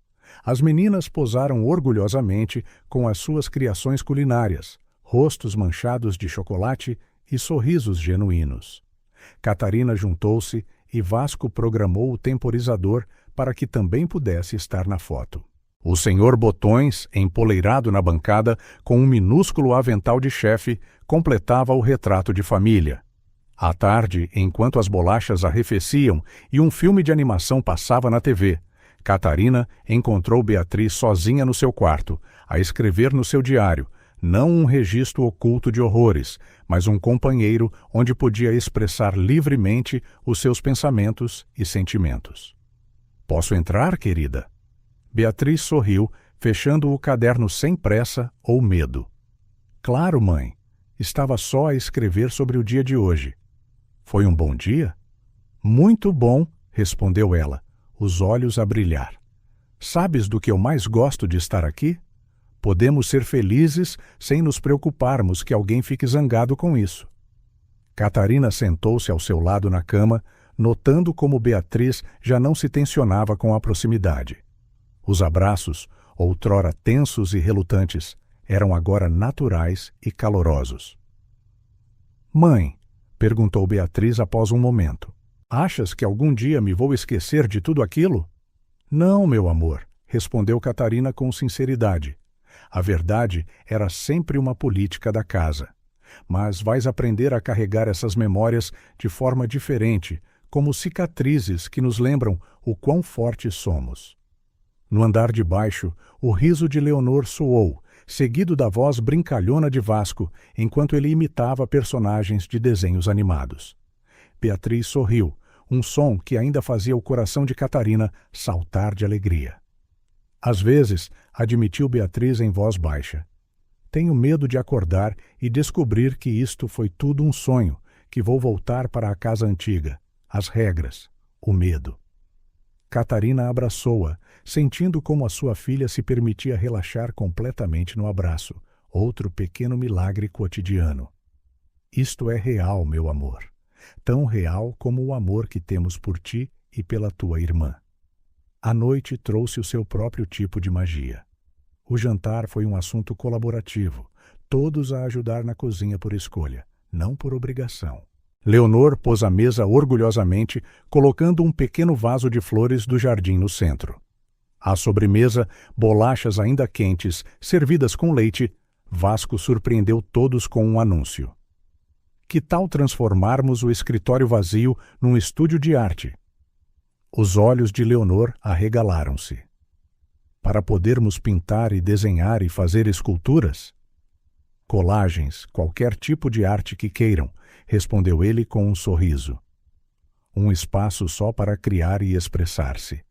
Speaker 1: As meninas posaram orgulhosamente com as suas criações culinárias, rostos manchados de chocolate e sorrisos genuínos. Catarina juntou-se e Vasco programou o temporizador para que também pudesse estar na foto. O senhor Botões, empoleirado na bancada, com um minúsculo avental de chefe, completava o retrato de família. À tarde, enquanto as bolachas arrefeciam e um filme de animação passava na TV, Catarina encontrou Beatriz sozinha no seu quarto, a escrever no seu diário, não um registro oculto de horrores, mas um companheiro onde podia expressar livremente os seus pensamentos e sentimentos. Posso entrar, querida? Beatriz sorriu, fechando o caderno sem pressa ou medo. Claro, mãe. Estava só a escrever sobre o dia de hoje. Foi um bom dia? Muito bom, respondeu ela, os olhos a brilhar. Sabes do que eu mais gosto de estar aqui? Podemos ser felizes sem nos preocuparmos que alguém fique zangado com isso. Catarina sentou-se ao seu lado na cama, notando como Beatriz já não se tensionava com a proximidade. Os abraços, outrora tensos e relutantes, eram agora naturais e calorosos. Mãe, perguntou Beatriz após um momento, achas que algum dia me vou esquecer de tudo aquilo? Não, meu amor, respondeu Catarina com sinceridade. A verdade era sempre uma política da casa. Mas vais aprender a carregar essas memórias de forma diferente, como cicatrizes que nos lembram o quão fortes somos. No andar de baixo, o riso de Leonor soou, seguido da voz brincalhona de Vasco, enquanto ele imitava personagens de desenhos animados. Beatriz sorriu, um som que ainda fazia o coração de Catarina saltar de alegria. Às vezes, admitiu Beatriz em voz baixa, tenho medo de acordar e descobrir que isto foi tudo um sonho, que vou voltar para a casa antiga, as regras, o medo. Catarina abraçou-a, sentindo como a sua filha se permitia relaxar completamente no abraço, outro pequeno milagre cotidiano. Isto é real, meu amor, tão real como o amor que temos por ti e pela tua irmã. A noite trouxe o seu próprio tipo de magia. O jantar foi um assunto colaborativo, todos a ajudar na cozinha por escolha, não por obrigação. Leonor pôs a mesa orgulhosamente, colocando um pequeno vaso de flores do jardim no centro. À sobremesa, bolachas ainda quentes, servidas com leite, Vasco surpreendeu todos com um anúncio. Que tal transformarmos o escritório vazio num estúdio de arte? Os olhos de Leonor arregalaram-se. Para podermos pintar e desenhar e fazer esculturas? Colagens, qualquer tipo de arte que queiram, respondeu ele com um sorriso. Um espaço só para criar e expressar-se.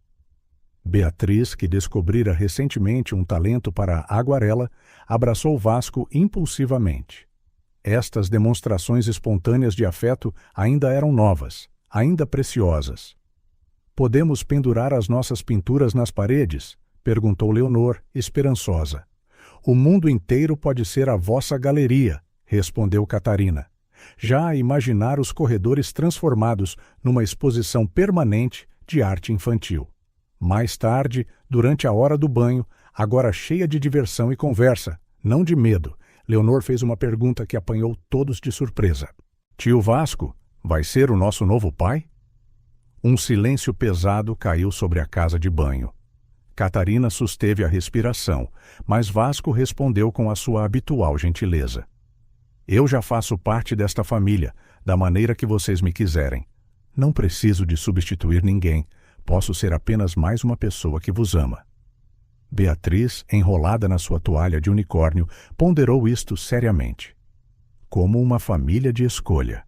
Speaker 1: Beatriz, que descobrira recentemente um talento para a aguarela, abraçou Vasco impulsivamente. Estas demonstrações espontâneas de afeto ainda eram novas, ainda preciosas. Podemos pendurar as nossas pinturas nas paredes? Perguntou Leonor, esperançosa. O mundo inteiro pode ser a vossa galeria, respondeu Catarina. Já a imaginar os corredores transformados numa exposição permanente de arte infantil. Mais tarde, durante a hora do banho, agora cheia de diversão e conversa, não de medo, Leonor fez uma pergunta que apanhou todos de surpresa. Tio Vasco, vai ser o nosso novo pai? Um silêncio pesado caiu sobre a casa de banho. Catarina susteve a respiração, mas Vasco respondeu com a sua habitual gentileza. Eu já faço parte desta família, da maneira que vocês me quiserem. Não preciso de substituir ninguém, posso ser apenas mais uma pessoa que vos ama. Beatriz, enrolada na sua toalha de unicórnio, ponderou isto seriamente. Como uma família de escolha.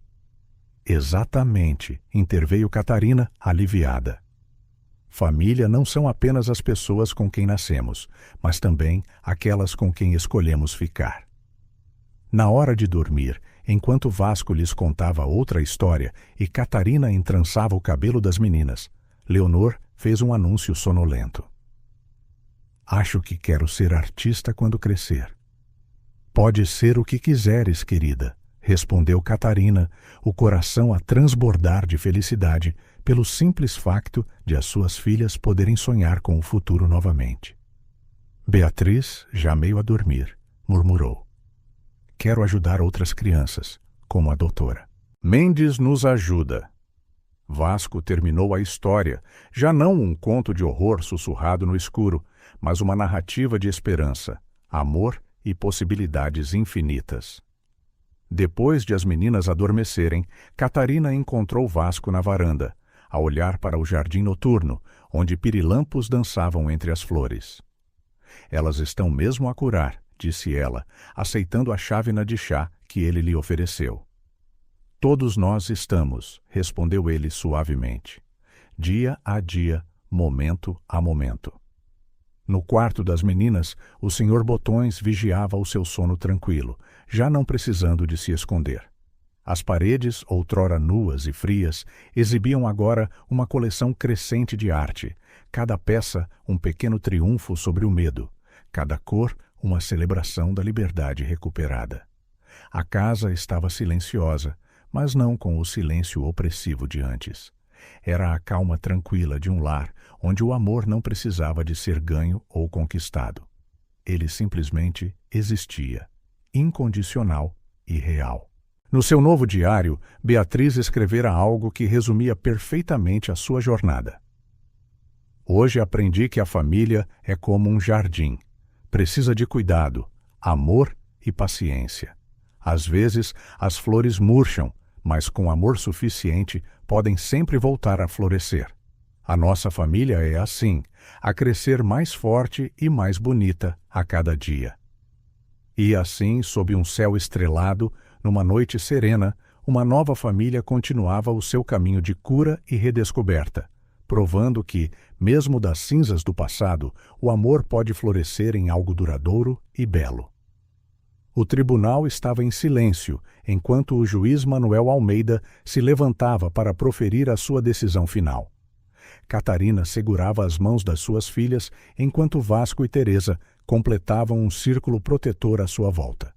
Speaker 1: Exatamente, interveio Catarina, aliviada. Família não são apenas as pessoas com quem nascemos, mas também aquelas com quem escolhemos ficar. Na hora de dormir, enquanto Vasco lhes contava outra história e Catarina entrançava o cabelo das meninas, Leonor fez um anúncio sonolento. Acho que quero ser artista quando crescer. Pode ser o que quiseres, querida, respondeu Catarina, o coração a transbordar de felicidade pelo simples facto de as suas filhas poderem sonhar com o futuro novamente. Beatriz, já meio a dormir, murmurou. Quero ajudar outras crianças, como a doutora. Mendes nos ajuda. Vasco terminou a história, já não um conto de horror sussurrado no escuro, mas uma narrativa de esperança, amor e possibilidades infinitas. Depois de as meninas adormecerem, Catarina encontrou Vasco na varanda, a olhar para o jardim noturno, onde pirilampos dançavam entre as flores. Elas estão mesmo a curar, disse ela, aceitando a chávena de chá que ele lhe ofereceu. Todos nós estamos, respondeu ele suavemente. Dia a dia, momento a momento. No quarto das meninas, o Sr. Botões vigiava o seu sono tranquilo, já não precisando de se esconder. As paredes, outrora nuas e frias, exibiam agora uma coleção crescente de arte, cada peça um pequeno triunfo sobre o medo, cada cor uma celebração da liberdade recuperada. A casa estava silenciosa, mas não com o silêncio opressivo de antes. Era a calma tranquila de um lar onde o amor não precisava de ser ganho ou conquistado. Ele simplesmente existia, incondicional e real. No seu novo diário, Beatriz escrevera algo que resumia perfeitamente a sua jornada. Hoje aprendi que a família é como um jardim. Precisa de cuidado, amor e paciência. Às vezes, as flores murcham, mas com amor suficiente podem sempre voltar a florescer. A nossa família é assim, a crescer mais forte e mais bonita a cada dia. E assim, sob um céu estrelado, numa noite serena, uma nova família continuava o seu caminho de cura e redescoberta, provando que, mesmo das cinzas do passado, o amor pode florescer em algo duradouro e belo. O tribunal estava em silêncio, enquanto o juiz Manuel Almeida se levantava para proferir a sua decisão final. Catarina segurava as mãos das suas filhas, enquanto Vasco e Teresa completavam um círculo protetor à sua volta.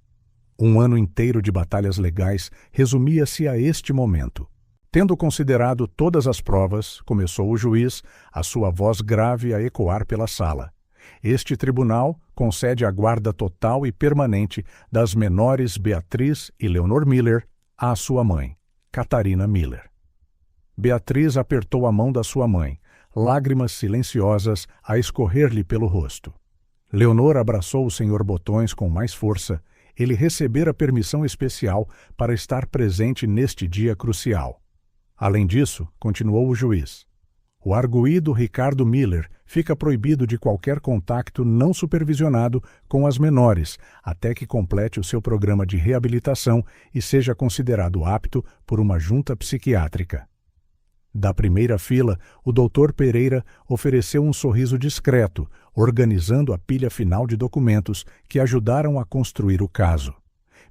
Speaker 1: Um ano inteiro de batalhas legais resumia-se a este momento. Tendo considerado todas as provas, começou o juiz, a sua voz grave a ecoar pela sala. Este tribunal concede a guarda total e permanente das menores Beatriz e Leonor Miller à sua mãe, Catarina Miller. Beatriz apertou a mão da sua mãe, lágrimas silenciosas a escorrer-lhe pelo rosto. Leonor abraçou o Sr. Botões com mais força. Ele recebera permissão especial para estar presente neste dia crucial. Além disso, continuou o juiz, o arguido Ricardo Miller fica proibido de qualquer contacto não supervisionado com as menores, até que complete o seu programa de reabilitação e seja considerado apto por uma junta psiquiátrica. Da primeira fila, o Dr. Pereira ofereceu um sorriso discreto, organizando a pilha final de documentos que ajudaram a construir o caso.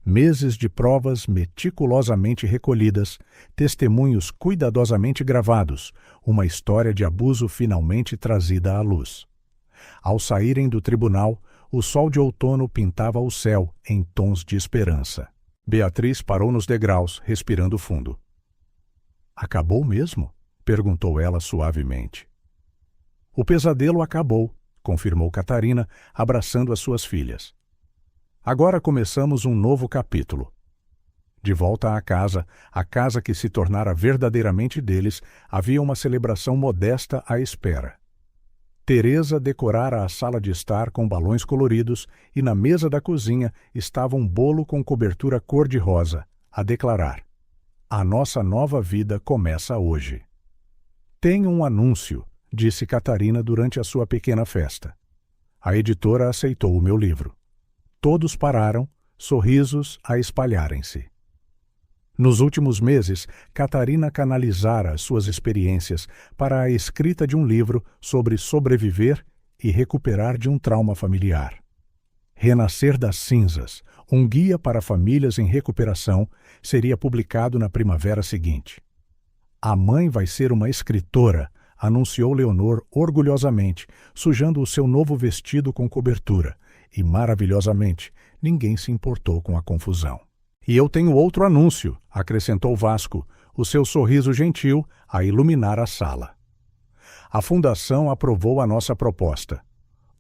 Speaker 1: Meses de provas meticulosamente recolhidas, testemunhos cuidadosamente gravados, uma história de abuso finalmente trazida à luz. Ao saírem do tribunal, o sol de outono pintava o céu em tons de esperança. Beatriz parou nos degraus, respirando fundo. Acabou mesmo? Perguntou ela suavemente. O pesadelo acabou, confirmou Catarina, abraçando as suas filhas. Agora começamos um novo capítulo. De volta à casa, a casa que se tornara verdadeiramente deles, havia uma celebração modesta à espera. Teresa decorara a sala de estar com balões coloridos e na mesa da cozinha estava um bolo com cobertura cor-de-rosa, a declarar: "A nossa nova vida começa hoje." "Tenho um anúncio", disse Catarina durante a sua pequena festa. A editora aceitou o meu livro. Todos pararam, sorrisos a espalharem-se. Nos últimos meses, Catarina canalizara as suas experiências para a escrita de um livro sobre sobreviver e recuperar de um trauma familiar. Renascer das Cinzas, um guia para famílias em recuperação, seria publicado na primavera seguinte. "A mãe vai ser uma escritora", anunciou Leonor orgulhosamente, sujando o seu novo vestido com cobertura, e, maravilhosamente, ninguém se importou com a confusão. "E eu tenho outro anúncio", acrescentou Vasco, o seu sorriso gentil a iluminar a sala. "A Fundação aprovou a nossa proposta.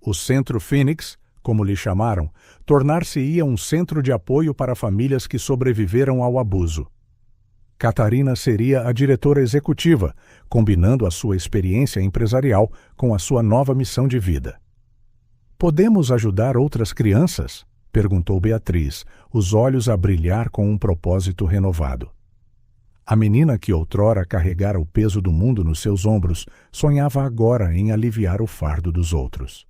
Speaker 1: O Centro Fênix, como lhe chamaram, tornar-se-ia um centro de apoio para famílias que sobreviveram ao abuso. Catarina seria a diretora executiva, combinando a sua experiência empresarial com a sua nova missão de vida." "Podemos ajudar outras crianças?" perguntou Beatriz, os olhos a brilhar com um propósito renovado. A menina que outrora carregara o peso do mundo nos seus ombros sonhava agora em aliviar o fardo dos outros.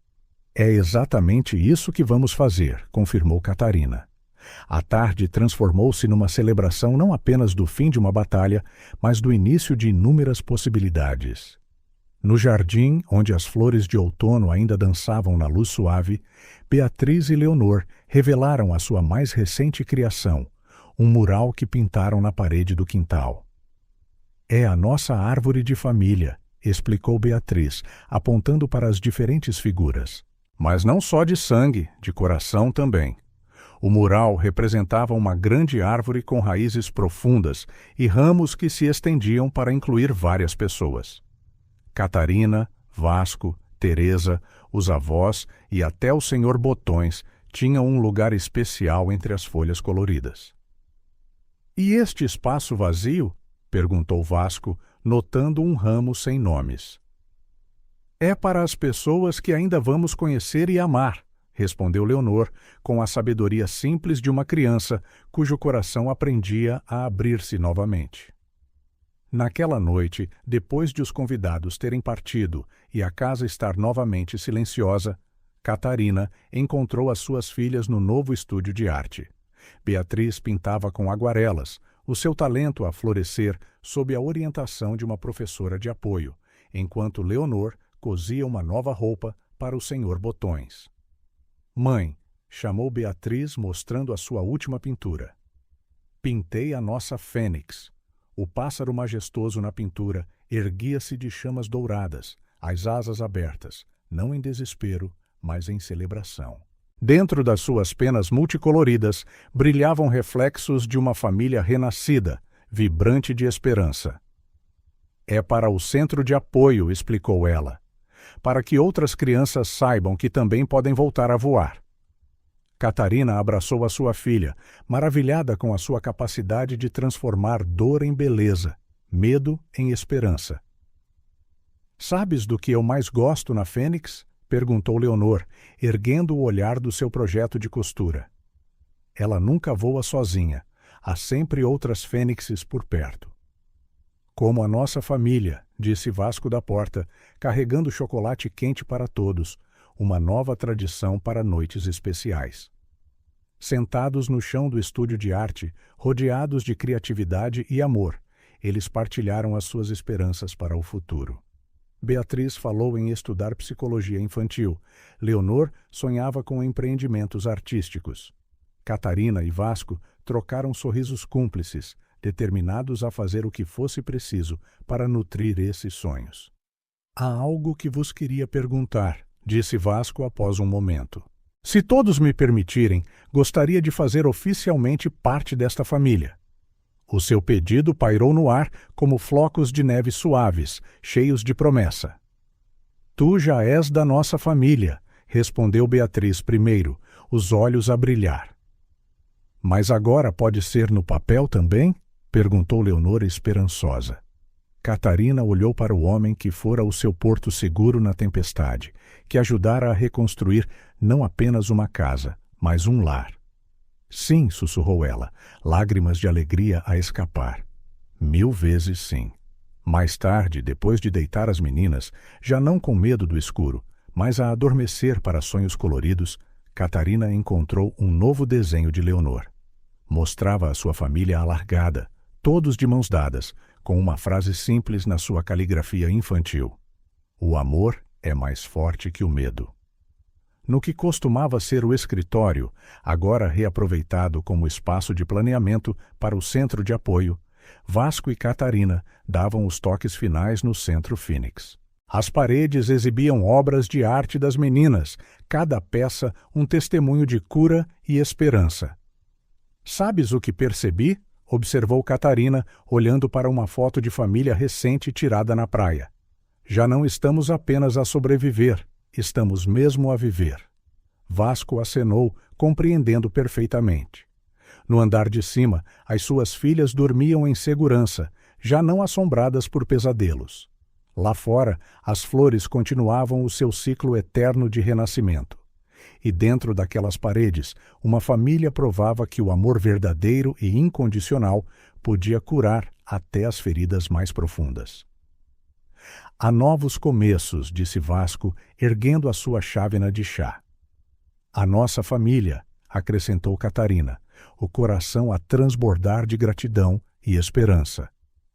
Speaker 1: "É exatamente isso que vamos fazer", confirmou Catarina. A tarde transformou-se numa celebração não apenas do fim de uma batalha, mas do início de inúmeras possibilidades. No jardim, onde as flores de outono ainda dançavam na luz suave, Beatriz e Leonor revelaram a sua mais recente criação, um mural que pintaram na parede do quintal. "É a nossa árvore de família", explicou Beatriz, apontando para as diferentes figuras. "Mas não só de sangue, de coração também." O mural representava uma grande árvore com raízes profundas e ramos que se estendiam para incluir várias pessoas. Catarina, Vasco, Teresa, os avós e até o Sr. Botões tinham um lugar especial entre as folhas coloridas. "E este espaço vazio?" perguntou Vasco, notando um ramo sem nomes. "É para as pessoas que ainda vamos conhecer e amar", respondeu Leonor, com a sabedoria simples de uma criança cujo coração aprendia a abrir-se novamente. Naquela noite, depois de os convidados terem partido e a casa estar novamente silenciosa, Catarina encontrou as suas filhas no novo estúdio de arte. Beatriz pintava com aguarelas, o seu talento a florescer sob a orientação de uma professora de apoio, enquanto Leonor cosia uma nova roupa para o Sr. Botões. Mãe, chamou Beatriz mostrando a sua última pintura. Pintei a nossa fênix. O pássaro majestoso na pintura erguia-se de chamas douradas, as asas abertas, não em desespero, mas em celebração. Dentro das suas penas multicoloridas brilhavam reflexos de uma família renascida, vibrante de esperança. É para o centro de apoio, explicou ela, para que outras crianças saibam que também podem voltar a voar. Catarina abraçou a sua filha, maravilhada com a sua capacidade de transformar dor em beleza, medo em esperança. Sabes do que eu mais gosto na Fênix? Perguntou Leonor, erguendo o olhar do seu projeto de costura. Ela nunca voa sozinha, há sempre outras fênixes por perto. Como a nossa família, disse Vasco da Porta, carregando chocolate quente para todos, uma nova tradição para noites especiais. Sentados no chão do estúdio de arte, rodeados de criatividade e amor, eles partilharam as suas esperanças para o futuro. Beatriz falou em estudar psicologia infantil. Leonor sonhava com empreendimentos artísticos. Catarina e Vasco trocaram sorrisos cúmplices, determinados a fazer o que fosse preciso para nutrir esses sonhos. Há algo que vos queria perguntar, disse Vasco após um momento. Se todos me permitirem, gostaria de fazer oficialmente parte desta família. O seu pedido pairou no ar como flocos de neve suaves, cheios de promessa. Tu já és da nossa família, respondeu Beatriz primeiro, os olhos a brilhar. Mas agora pode ser no papel também? Perguntou Leonor esperançosa. Catarina olhou para o homem que fora o seu porto seguro na tempestade, que ajudara a reconstruir não apenas uma casa, mas um lar. Sim, sussurrou ela, lágrimas de alegria a escapar. 1000 vezes sim. Mais tarde, depois de deitar as meninas, já não com medo do escuro, mas a adormecer para sonhos coloridos, Catarina encontrou um novo desenho de Leonor. Mostrava a sua família alargada, todos de mãos dadas, com uma frase simples na sua caligrafia infantil. O amor é mais forte que o medo. No que costumava ser o escritório, agora reaproveitado como espaço de planeamento para o centro de apoio, Vasco e Catarina davam os toques finais no Centro Fênix. As paredes exibiam obras de arte das meninas, cada peça um testemunho de cura e esperança. Sabes o que percebi? Observou Catarina, olhando para uma foto de família recente tirada na praia. Já não estamos apenas a sobreviver, estamos mesmo a viver. Vasco acenou, compreendendo perfeitamente. No andar de cima, as suas filhas dormiam em segurança, já não assombradas por pesadelos. Lá fora, as flores continuavam o seu ciclo eterno de renascimento. E dentro daquelas paredes, uma família provava que o amor verdadeiro e incondicional podia curar até as feridas mais profundas. Há novos começos, disse Vasco, erguendo a sua chávena de chá. A nossa família, acrescentou Catarina, o coração a transbordar de gratidão e esperança.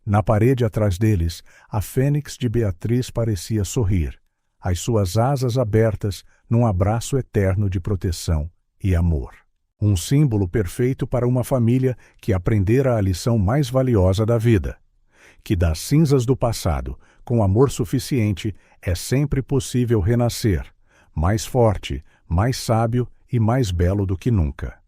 Speaker 1: Na parede atrás deles, a fênix de Beatriz parecia sorrir, as suas asas abertas num abraço eterno de proteção e amor. Um símbolo perfeito para uma família que aprendera a lição mais valiosa da vida, que das cinzas do passado, com amor suficiente, é sempre possível renascer, mais forte, mais sábio e mais belo do que nunca.